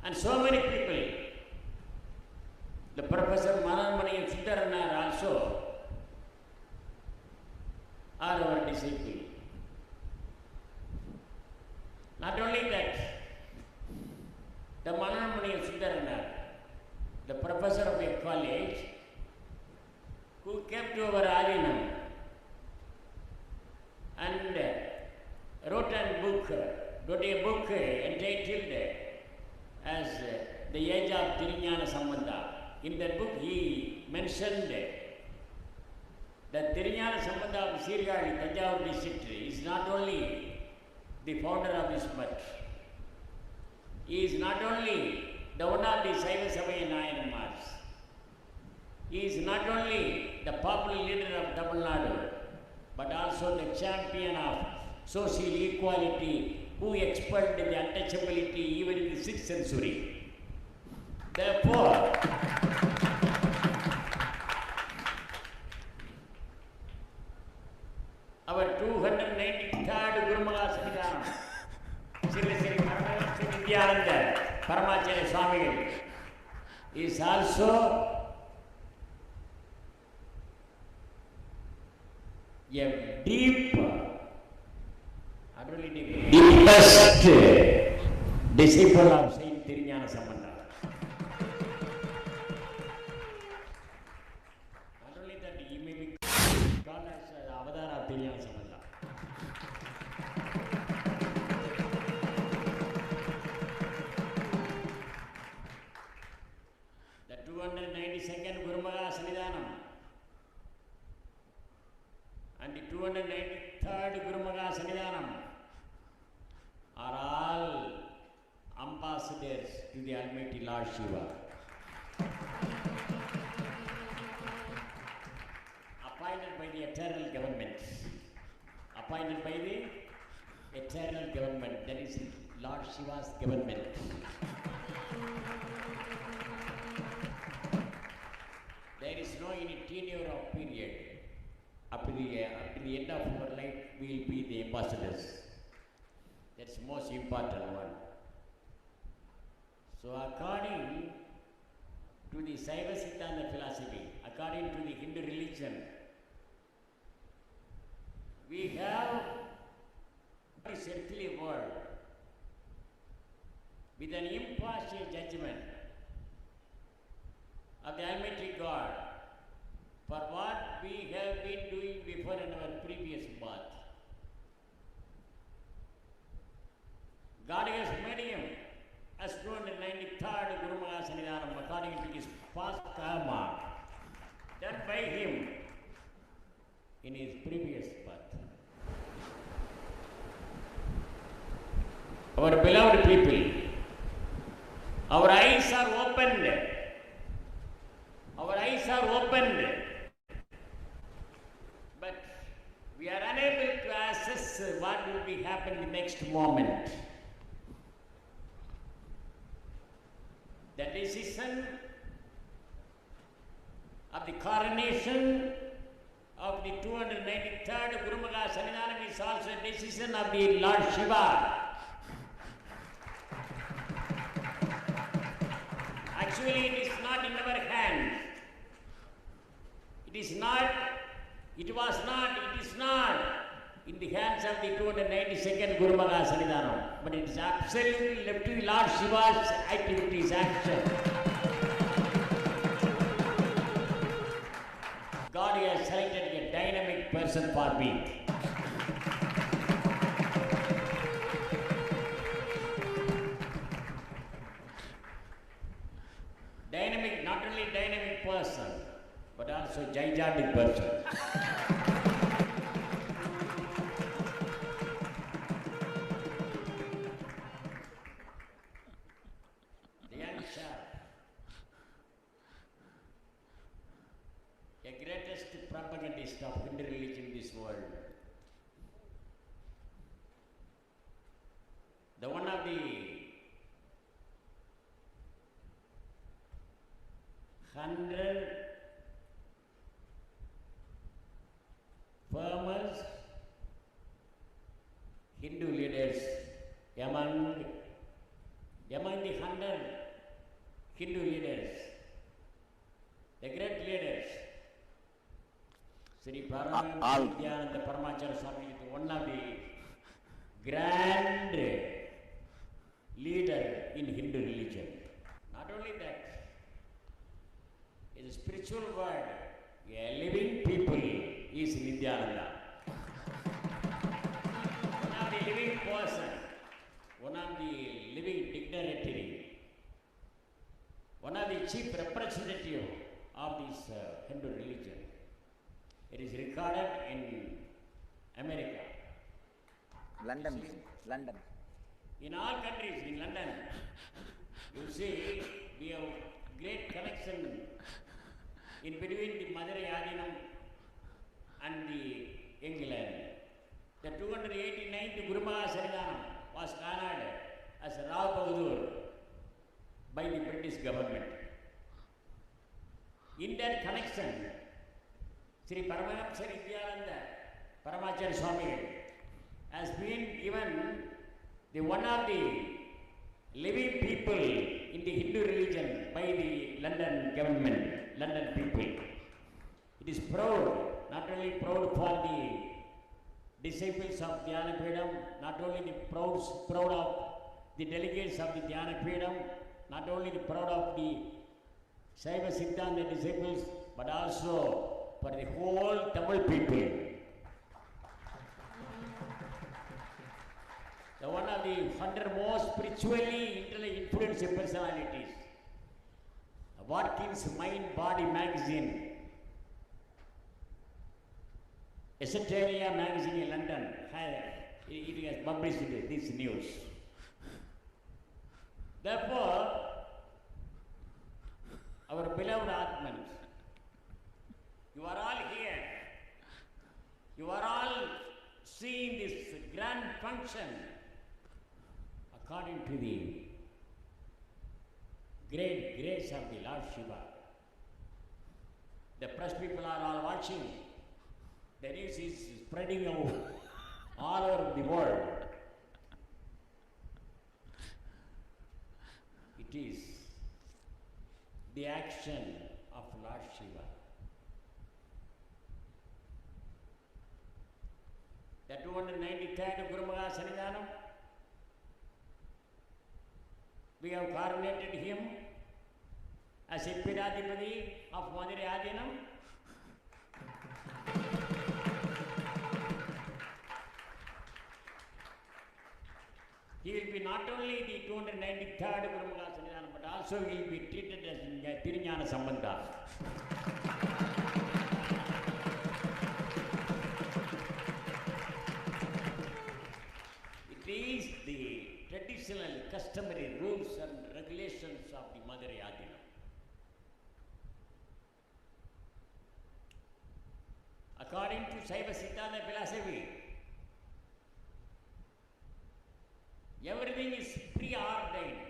And so many people, the Professor Mananmani and Sundaranar also are our disciple. Not only that, the Mananmani and Sundaranar, the professor of a college, who came to our Adinam and wrote a book entitled as The Age of Tirunjana Sambandha. In that book, he mentioned that Tirunjana Sambandha of Sirgali, Tanjavur district, is not only the founder of this mutt. He is not only the one of the Saiva Sabhaya Nayanamars. He is not only the popular leader of Tamil Nadu, but also the champion of social equality, who expelled the untouchability even in the 6th century. Therefore, our 293rd Guru Maha Sannidhanam, Sri Sri Nithyananda Paramashivam Swamigal, is also a deepest disciple of Saint Tirunjana Sambandha. Not only that, he may be called as the Avadara of Tirunjana Sambandha. The 292nd Guru Maha Sannidhanam and the 293rd Guru Maha Sannidhanam are all ambassadors to the Almighty Lord Shiva. Appointed by the eternal government. Appointed by the eternal government. That is Lord Shiva's government. There is no any tenure of period. Up to the end of our life, we will be the ambassadors. That's the most important one. So according to the Saiva Siddhanta philosophy, according to the Hindu religion, we have this earthly world with an impartial judgment of the Almighty God for what we have been doing before in our previous birth. God has made him as 293rd Guru Maha Sannidhanam according to his past karma done by him in his previous birth. Our beloved people, our eyes are opened. Our eyes are opened. But we are unable to assess what will be happening the next moment. The decision of the coronation of the 293rd Guru Maha Sannidhanam is also a decision of the Lord Shiva. actually it is not in our hands. It is not, it was not, it is not in the hands of the 292nd Guru Maha Sannidhanam, but it is absolutely left to Lord Shiva's activities, action. God has selected a dynamic person for me. Dynamic, not only dynamic person, but also gigantic person. The young chap, a greatest propagandist of Hindu religion in this world. The one of the 100 famous Hindu leaders among the 100 Hindu leaders, the great leaders. Sri Paramashivoham Nithyananda Paramashivam is one of the grand leader in Hindu religion. Not only that, it's a spiritual word. A living people is Nithyananda. One of the living person, one of the living dignitary, one of the chief representative of this Hindu religion. It is recorded in America. London. In all countries, in London, you see, we have great connection in between the Madurai Adinam and the England. The 289th Guru Maha Sannidhanam was honored as Rao Bahadur by the British government. In that connection, Sri Paramashivoham Nithyananda Paramashivoham has been given the one of the living people in the Hindu religion by the London government, London people. It is proud, not only proud for the disciples of Dhyanapidam, not only the proud of the delegates of the Dhyanapidam, not only the proud of the Saiva Siddhanta disciples, but also for the whole Tamil people. The one of the 100 most spiritually influenced personalities. Watkins Mind Body magazine, Esoteria magazine in London, it has published this news. Therefore, our beloved Atmans, you are all here. You are all seeing this grand function according to the great grace of the Lord Shiva. The press people are all watching. The news is spreading all over the world. It is the action of Lord Shiva. The 293rd Guru Maha Sannidhanam, we have coronated him as a Pidadipati of Madurai Adinam. He will be not only the 293rd Guru Maha Sannidhanam, but also he will be treated as Tirunjana Sambandha. It is the traditional customary rules and regulations of the Madurai Adinam. According to Saiva Siddhanta philosophy, everything is preordained,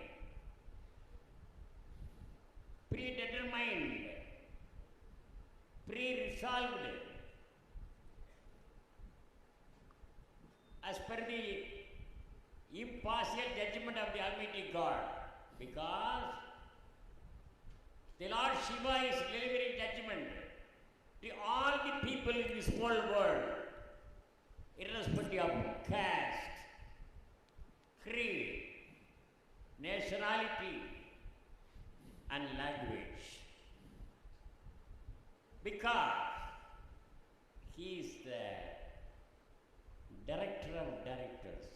predetermined, pre-resolved as per the impartial judgment of the Almighty God, because The Lord Shiva is delivering judgment to all the people in this whole world, irrespective of caste, creed, nationality, and language. Because he is the director of directors.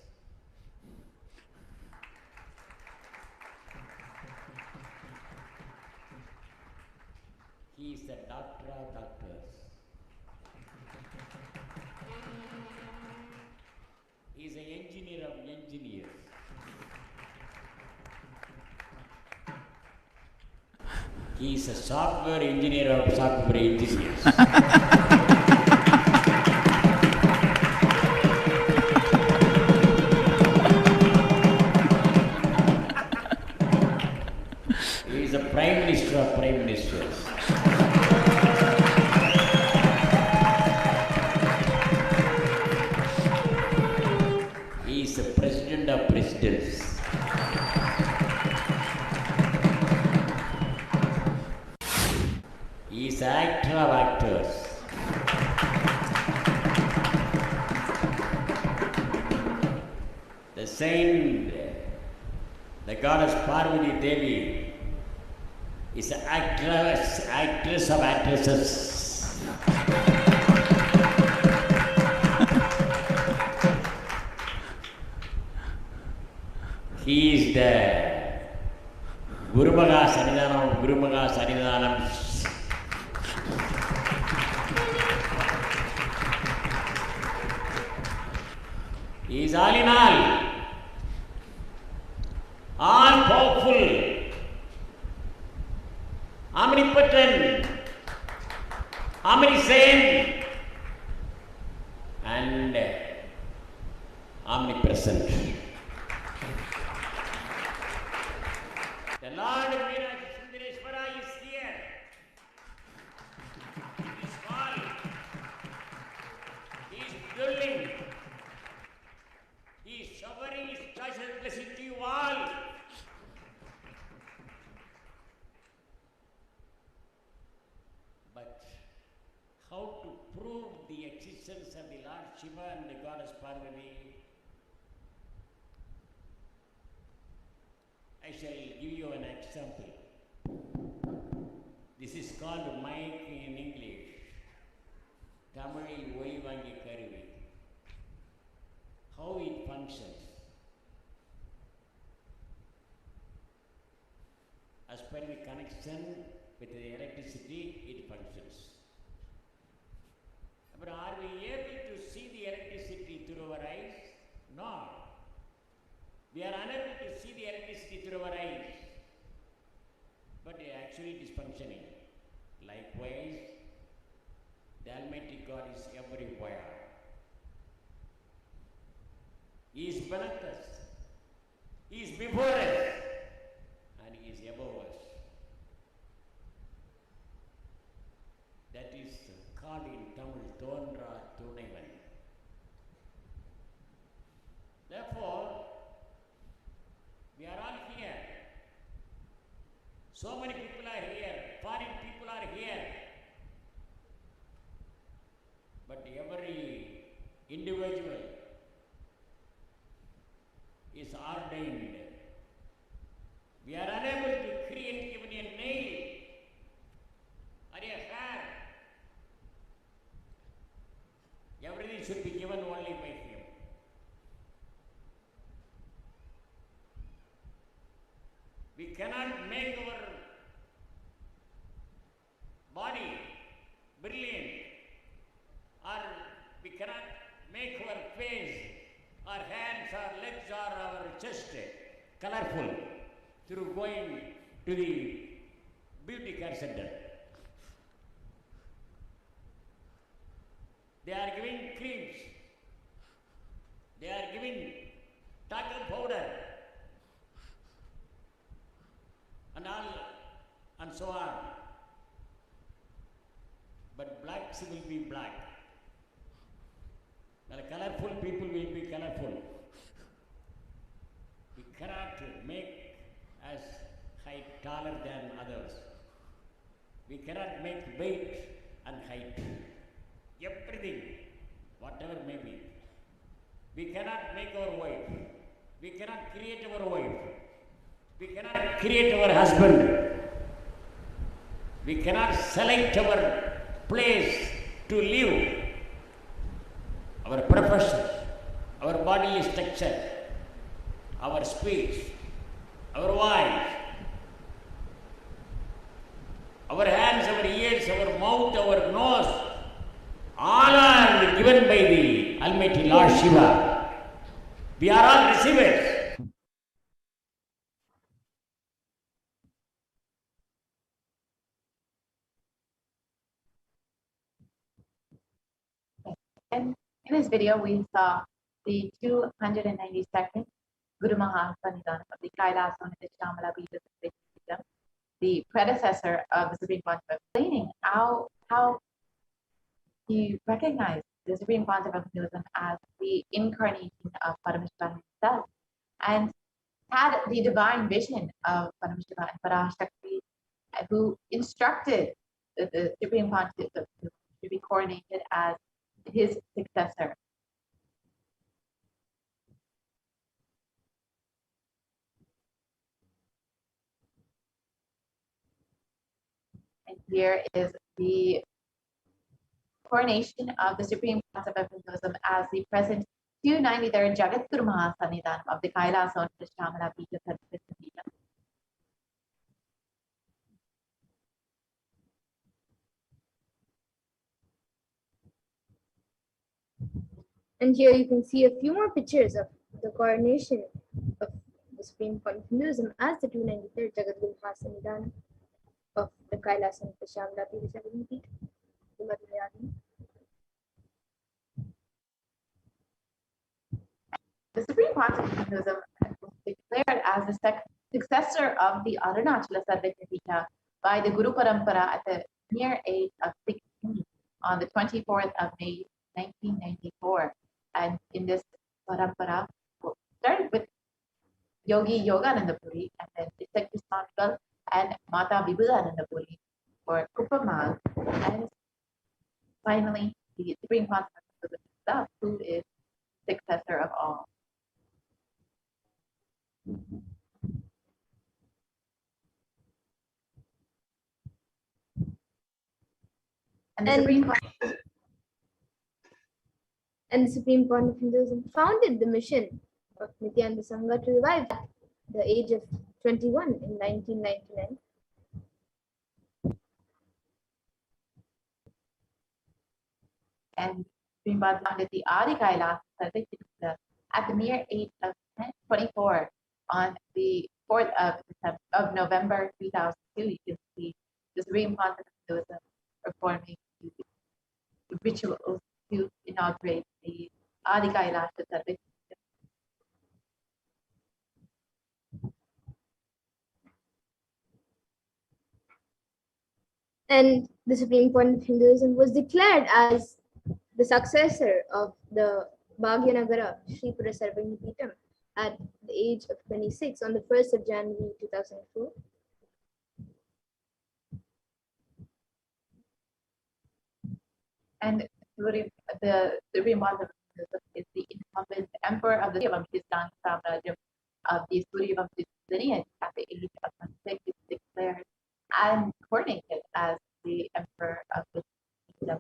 He is the doctor of doctors. He is an engineer of engineers. He is a software engineer of software engineers. He is a prime minister of prime ministers. He is the president of presidents. He is the actor of actors. The saint, the goddess Parvati Devi, is the actress of actresses. He is the Gurumaga Sanidhanam. He is all in all powerful, omnipotent, omniscient, and omnipresent. The Lord Meenakshi Sundareshwara is here. He is all. He is dwelling. He is showering his choice and blessing to you all. But how to prove the existence of the Lord Shiva and the goddess Parvati? I shall give you an example. This is called mic in English. Tamil Oivangi Karuvi. How it functions. As per the connection with the electricity, it functions. But are we able to see the electricity through our eyes? No. We are unable to see the electricity through our eyes. But actually it is functioning. Likewise, the Almighty God is everywhere. He is beneath us. He is before us. And He is above us. That is called in Tamil Thondra Thunaivan. Therefore, we are all here. So many people are here. Foreign people are here. But every individual is ordained. We are unable to create even a nail or a hair. Everything should be given only by Him. We cannot make our body brilliant, or we cannot make our face, our hands, our legs, or our chest colorful through going to the beauty care center. They are giving creams, they are giving talcum powder, and all, and so on. But blacks will be black. The colorful people will be colorful. We cannot make us height taller than others. We cannot make weight and height. Everything, whatever may be. We cannot make our wife. We cannot create our wife. We cannot create our husband. We cannot select our place to live, our profession, our bodily structure, our speech, our voice, our hands, our ears, our mouth, our nose, all are given by the Almighty Lord Shiva. We are all receivers. And in this video, we saw the 292nd Guru Mahasannidhanam of the Kailash Nithyananda, the predecessor of the Supreme Pontiff, explaining how he recognized the Supreme Pontiff of Hinduism as the incarnation of Paramashivoham himself, and had the divine vision of Paramashiva and Parashakti, who instructed the Supreme Pontiff to be coronated as his successor. And here is the coronation of the Supreme Pontiff of Hinduism as the present 293rd Jagat Guru Mahasannidhanam of the Kailash Nithyananda Paramashivam. And here you can see a few more pictures of the coronation of the Supreme Pontiff of Hinduism as the 293rd Jagat Guru Mahasannidhanam of the Kailash Nithyananda Paramashivam. The Supreme Pontiff of Hinduism was declared as the successor of the Arunachala Sarvajñapīఠa by the Guru Parampara at the mere age of 16 on the 24th of May 1994. And in this parampara, started with Yogi Yogananda Puri, and then Ishak Swamigal and Mata Vibhudananda Puri for Kupamal, and finally the Supreme Pontiff of Hinduism himself, who is successor of all. And the Supreme Pontiff of Hinduism founded the mission of Nithyananda Sangha to revive at the age of 21 in 1999. And Supreme Pontiff founded the Adi Kailash Sarvajñapīඨa at the mere age of 24 on the 4th of November 2002. You can see the Supreme Pontiff of Hinduism performing the rituals to inaugurate the Adi Kailash Sarvajñapīඨa. And the Supreme Pontiff of Hinduism was declared as the successor of the Bhagyanagara Sripura Sarvajñapīඨam at the age of 26 on the 1st of January 2004. And the Supreme Pontiff of Hinduism is the incumbent emperor of the Hizdani Savrajam of the Suryavamshi lineage at the age of 26. Is declared and coordinated as the emperor of the kingdom.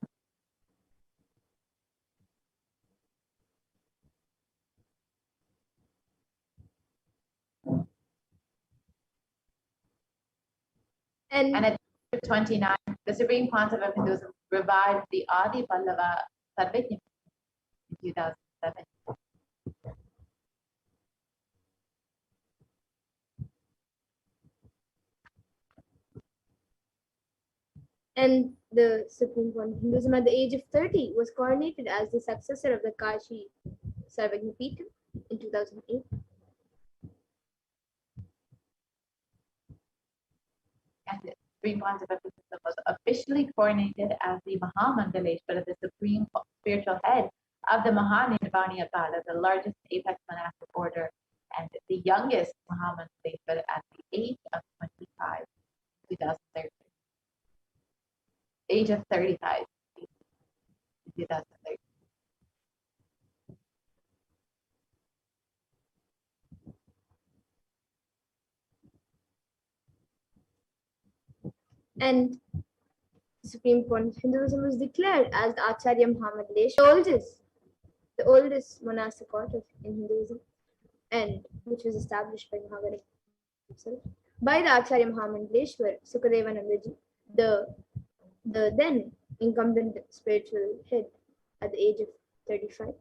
And at 29, the Supreme Pontiff of Hinduism revived the Adi Pallava Sarvajñapīඨam in 2007. And the Supreme Pontiff of Hinduism at the age of 30 was coronated as the successor of the Kashi Sarvajñapīඨam in 2008. And the Supreme Pontiff of Hinduism was officially coronated as the Mahamangaleshwara, the supreme spiritual head of the Mahanirvaniya Kala, the largest apex monastic order, and the youngest Mahamangaleshwara at the age of 25, 2013. age of 35 in 2013. And the Supreme Court of Hinduism was declared as the Acharya Muhammad Lesh, the oldest monastic order in Hinduism, and which was established by Mahavira himself, by the Acharya Muhammad Leshwar Sukadevanandaji, the then incumbent spiritual head at the age of 35.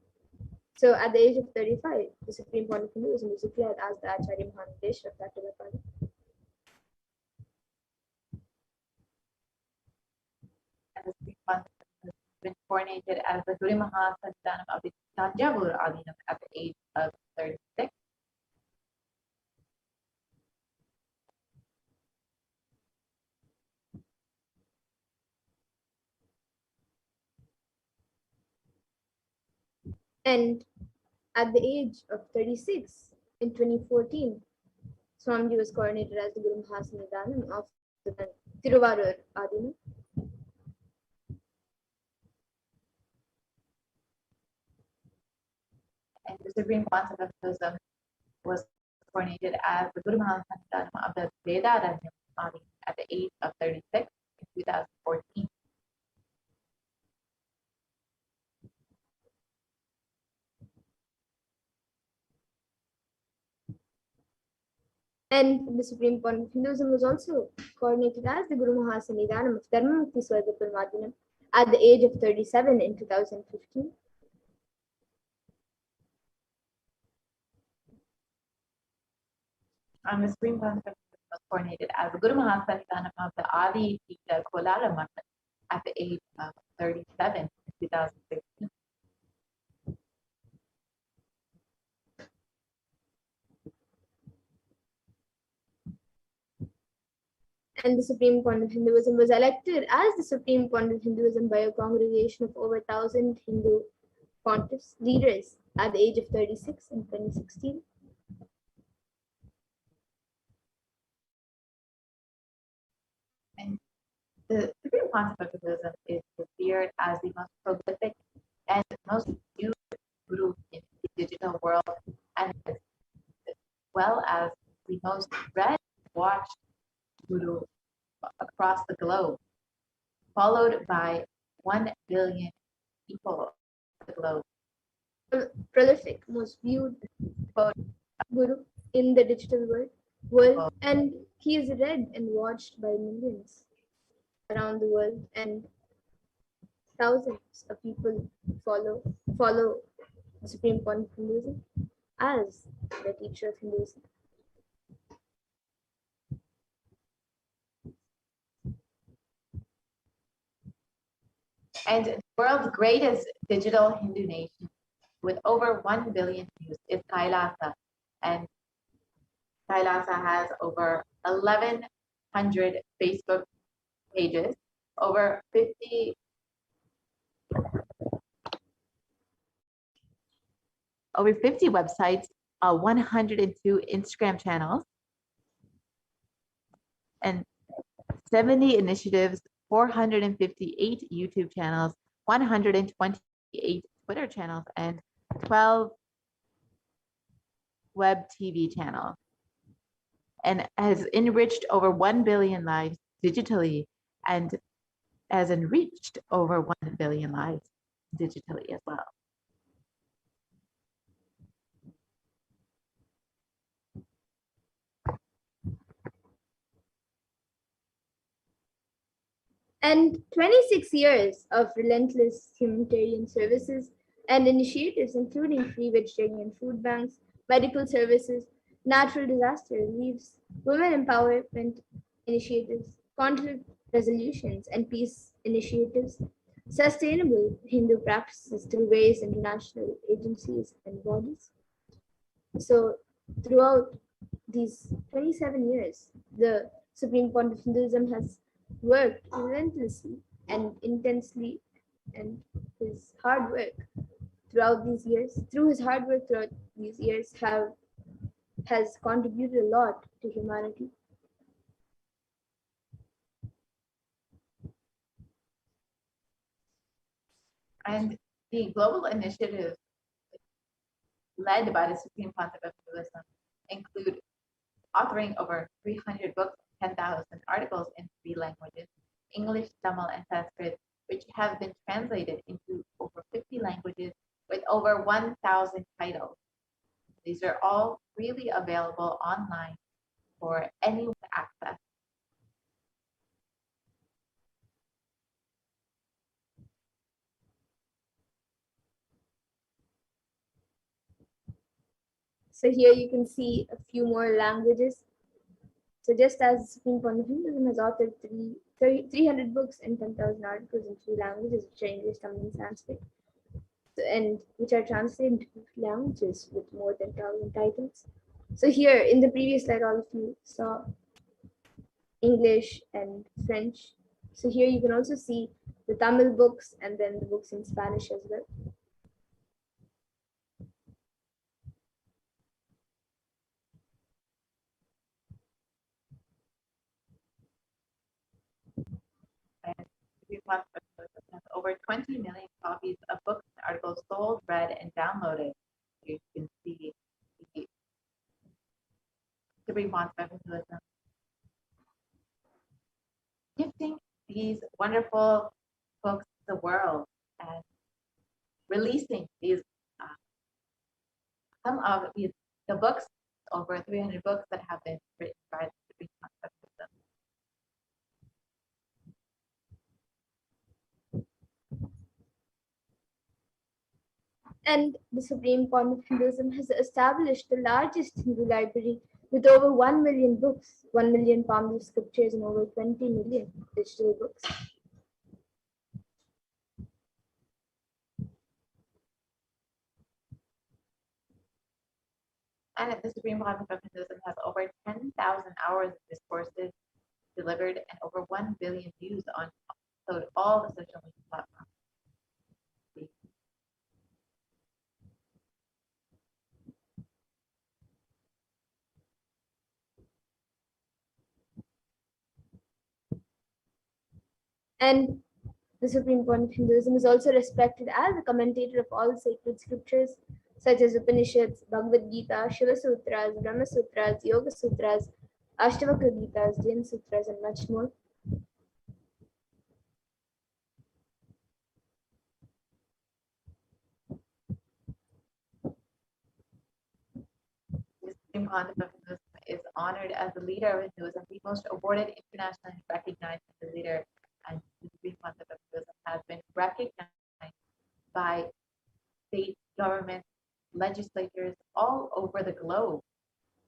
So at the age of 35, the Supreme Court of Hinduism was declared as the Acharya Muhammad Leshwar of that Party. And the Supreme Court has been coronated as the Guru Mahasanthanam of the Tanjavur Adinam at the age of 36. And at the age of 36, in 2014, Swamiji was coronated as the Guru Mahasanidanam of the Tiruvarur Adinam. And the Supreme Council of Hinduism was coronated as the Guru Mahasanthanam of the Vedaranyam Adinam at the age of 36 in 2014. And the Supreme Court of Hinduism was also coordinated as the Guru Mahasanidanam of Dharmamukti Swargapuram at the age of 37 in 2015. And the Supreme Council of Hinduism was coordinated as the Guru Mahasanidanam of the Adi Pita Kolala Math at the age of 37 in 2016. And the Supreme Court of Hinduism was elected as the Supreme Court of Hinduism by a congregation of over 1,000 Hindu pontiffs, leaders at the age of 36 in 2016. And the Supreme Council of Hinduism is revered as the most prolific and most used guru in the digital world, and as well as the most read, watched guru across the globe, followed by 1 billion people across the globe. Prolific, most viewed guru in the digital world, and he is read and watched by millions around the world, and thousands of people follow the Supreme Court of Hinduism as the teacher of Hinduism. And the world's greatest digital Hindu nation with over 1 billion views is Kailasa. And Kailasa has over 1,100 Facebook pages, over 50 websites, 102 Instagram channels, and 70 initiatives, 458 YouTube channels, 128 Twitter channels, and 12 web TV channels, and has enriched over 1 billion lives digitally and has enriched over 1 billion lives digitally as well. And 26 years of relentless humanitarian services and initiatives, including free vegetarian and food banks, medical services, natural disaster reliefs, women empowerment initiatives, conflict resolutions and peace initiatives, sustainable Hindu practices through various international agencies and bodies. So throughout these 27 years, the Supreme Court of Hinduism has worked relentlessly and intensely, and his hard work throughout these years, has contributed a lot to humanity. And the global initiatives led by the Supreme Concept of Hinduism include authoring over 300 books, 10,000 articles in 3 languages, English, Tamil, and Sanskrit, which have been translated into over 50 languages with over 1,000 titles. These are all freely available online for anyone to access. So here you can see a few more languages. So just as the Supreme Court of Hinduism has authored 300 books and 10,000 articles in 3 languages, which are English, Tamil, and Sanskrit, and which are translated into languages with more than 1,000 titles. So here in the previous slide, all of you saw English and French. So here you can also see the Tamil books and then the books in Spanish as well. And over 20 million copies of books and articles sold, read, and downloaded. You can see the Supreme Concept of Hinduism gifting these wonderful books to the world and releasing these some of the books, over 300 books that have been written by the Supreme Concept of Hinduism. And the Supreme Court of Hinduism has established the largest Hindu library with over 1 million books, 1 million palms of scriptures, and over 20 million digital books. And the Supreme Concept of Hinduism has over 10,000 hours of discourses delivered and over 1 billion views on all the social media platforms. And the Supreme Court of Hinduism is also respected as a commentator of all sacred scriptures, such as Upanishads, Bhagavad Gita, Shiva Sutras, Brahma Sutras, Yoga Sutras, Ashtavakra Gitas, Jain Sutras, and much more. The Supreme Concept of Hinduism is honored as the leader of Hinduism, the most awarded, internationally recognized leader, and the Supreme Concept of Hinduism has been recognized by state governments, legislatures all over the globe,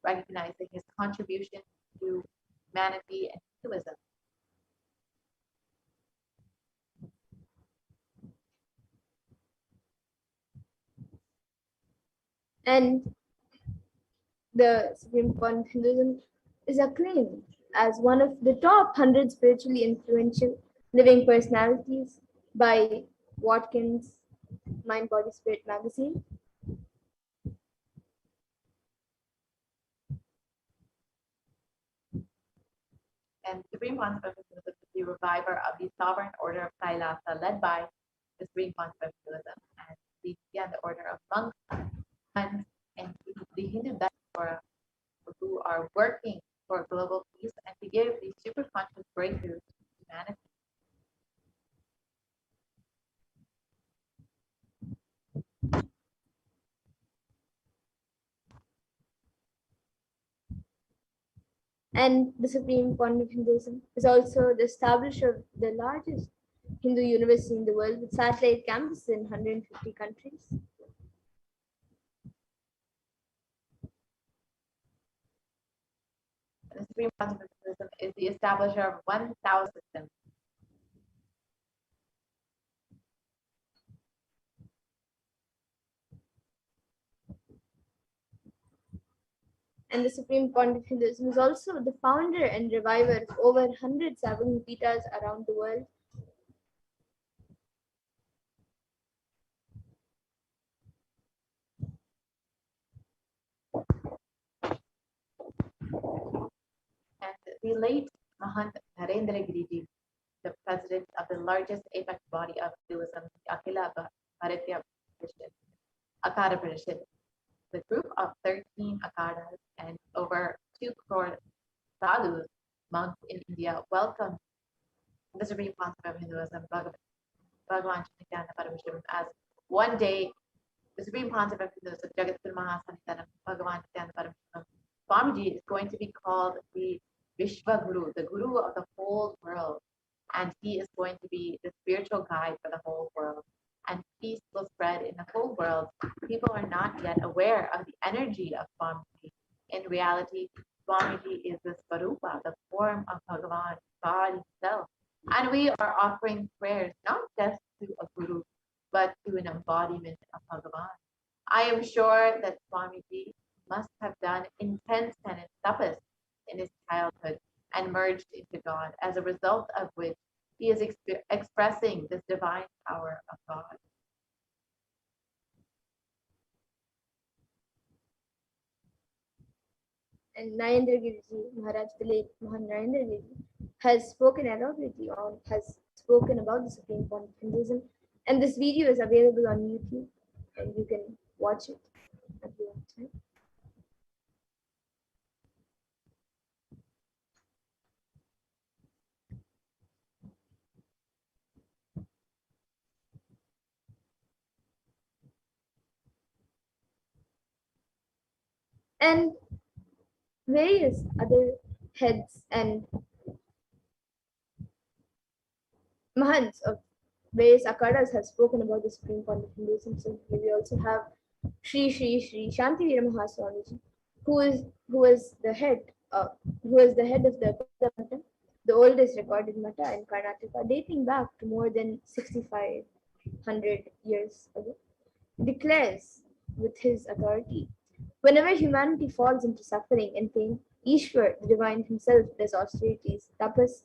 recognizing his contribution to humanity and Hinduism. And the Supreme Court of Hinduism is acclaimed as one of the top 100 spiritually influential living personalities by Watkins Mind, Body, Spirit magazine. And Supreme Concept of Hinduism is the reviver of the sovereign order of Kailash, led by the Supreme Concept of Hinduism, and the order of monks, nuns, and the Hindu diaspora who are working for global peace and to give these super conscious breakthroughs to humanity. And the Supreme Court of Hinduism is also the establisher of the largest Hindu university in the world with satellite campuses in 150 countries. The Supreme Concept of Hinduism is the establisher of 1,000 systems. And the Supreme Court of Hinduism is also the founder and reviver of over 100 Savagnipitas around the world. And the late Mahant Narendra Giriji the president of the largest apex body of Hinduism, the Bharatiya Akara Parishad. The group of 13 Akaras and over 2 crore sadhus, monks in India, welcome the Supreme Concept of Hinduism, Bhagavan Nithyananda Paramashivam, as one day the Supreme Concept of Hinduism, Jagatguru Mahasanitanam, Bhagavan Nithyananda Paramashivam, Swamiji is going to be called the Vishwa Guru, the Guru of the whole world. And he is going to be the spiritual guide for the whole world. And peace will spread in the whole world. People are not yet aware of the energy of Swamiji. In reality, Swamiji is the Svarupa, the form of Bhagavan, God himself. And we are offering prayers not just to a Guru, but to an embodiment of Bhagavan. I am sure that Swamiji must have done intense penance tapas in his childhood and merged into God, as a result of which he is expressing this divine power of God. And Narendra Giriji, Maharaj, the late Mahan Narendra Giriji, has spoken elaborately on, has spoken about the Supreme Point of Hinduism. And this video is available on YouTube, and you can watch it at your own time. And various other heads and Mahants of various Akaras have spoken about the Supreme Point of Hinduism. So we also have Sri Shantivira Mahaswamiji, who is the head of the Mata, the oldest recorded Mata in Karnataka, dating back to more than 6,500 years ago, declares with his authority, whenever humanity falls into suffering and pain, Ishwar, the divine himself, does austerities, tapas,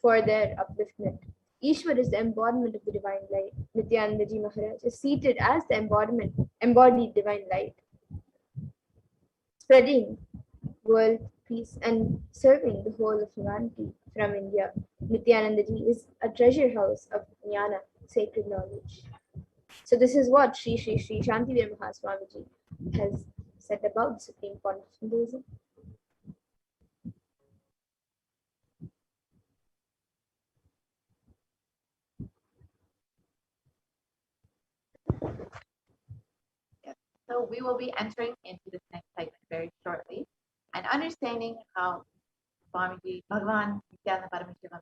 for their upliftment. Ishwar is the embodiment of the divine light. Nithyananda Ji Maharaj is seated as the embodied divine light, spreading world peace and serving the whole of humanity from India. Nithyananda Ji is a treasure house of jnana, sacred knowledge. So this is what Sri Shantivira Mahaswamiji has said about the Supreme Point of Hinduism. So we will be entering into this next segment very shortly and understanding how Swamiji Bhagavan Nithyananda Paramashivam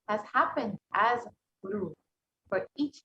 has happened as Guru for each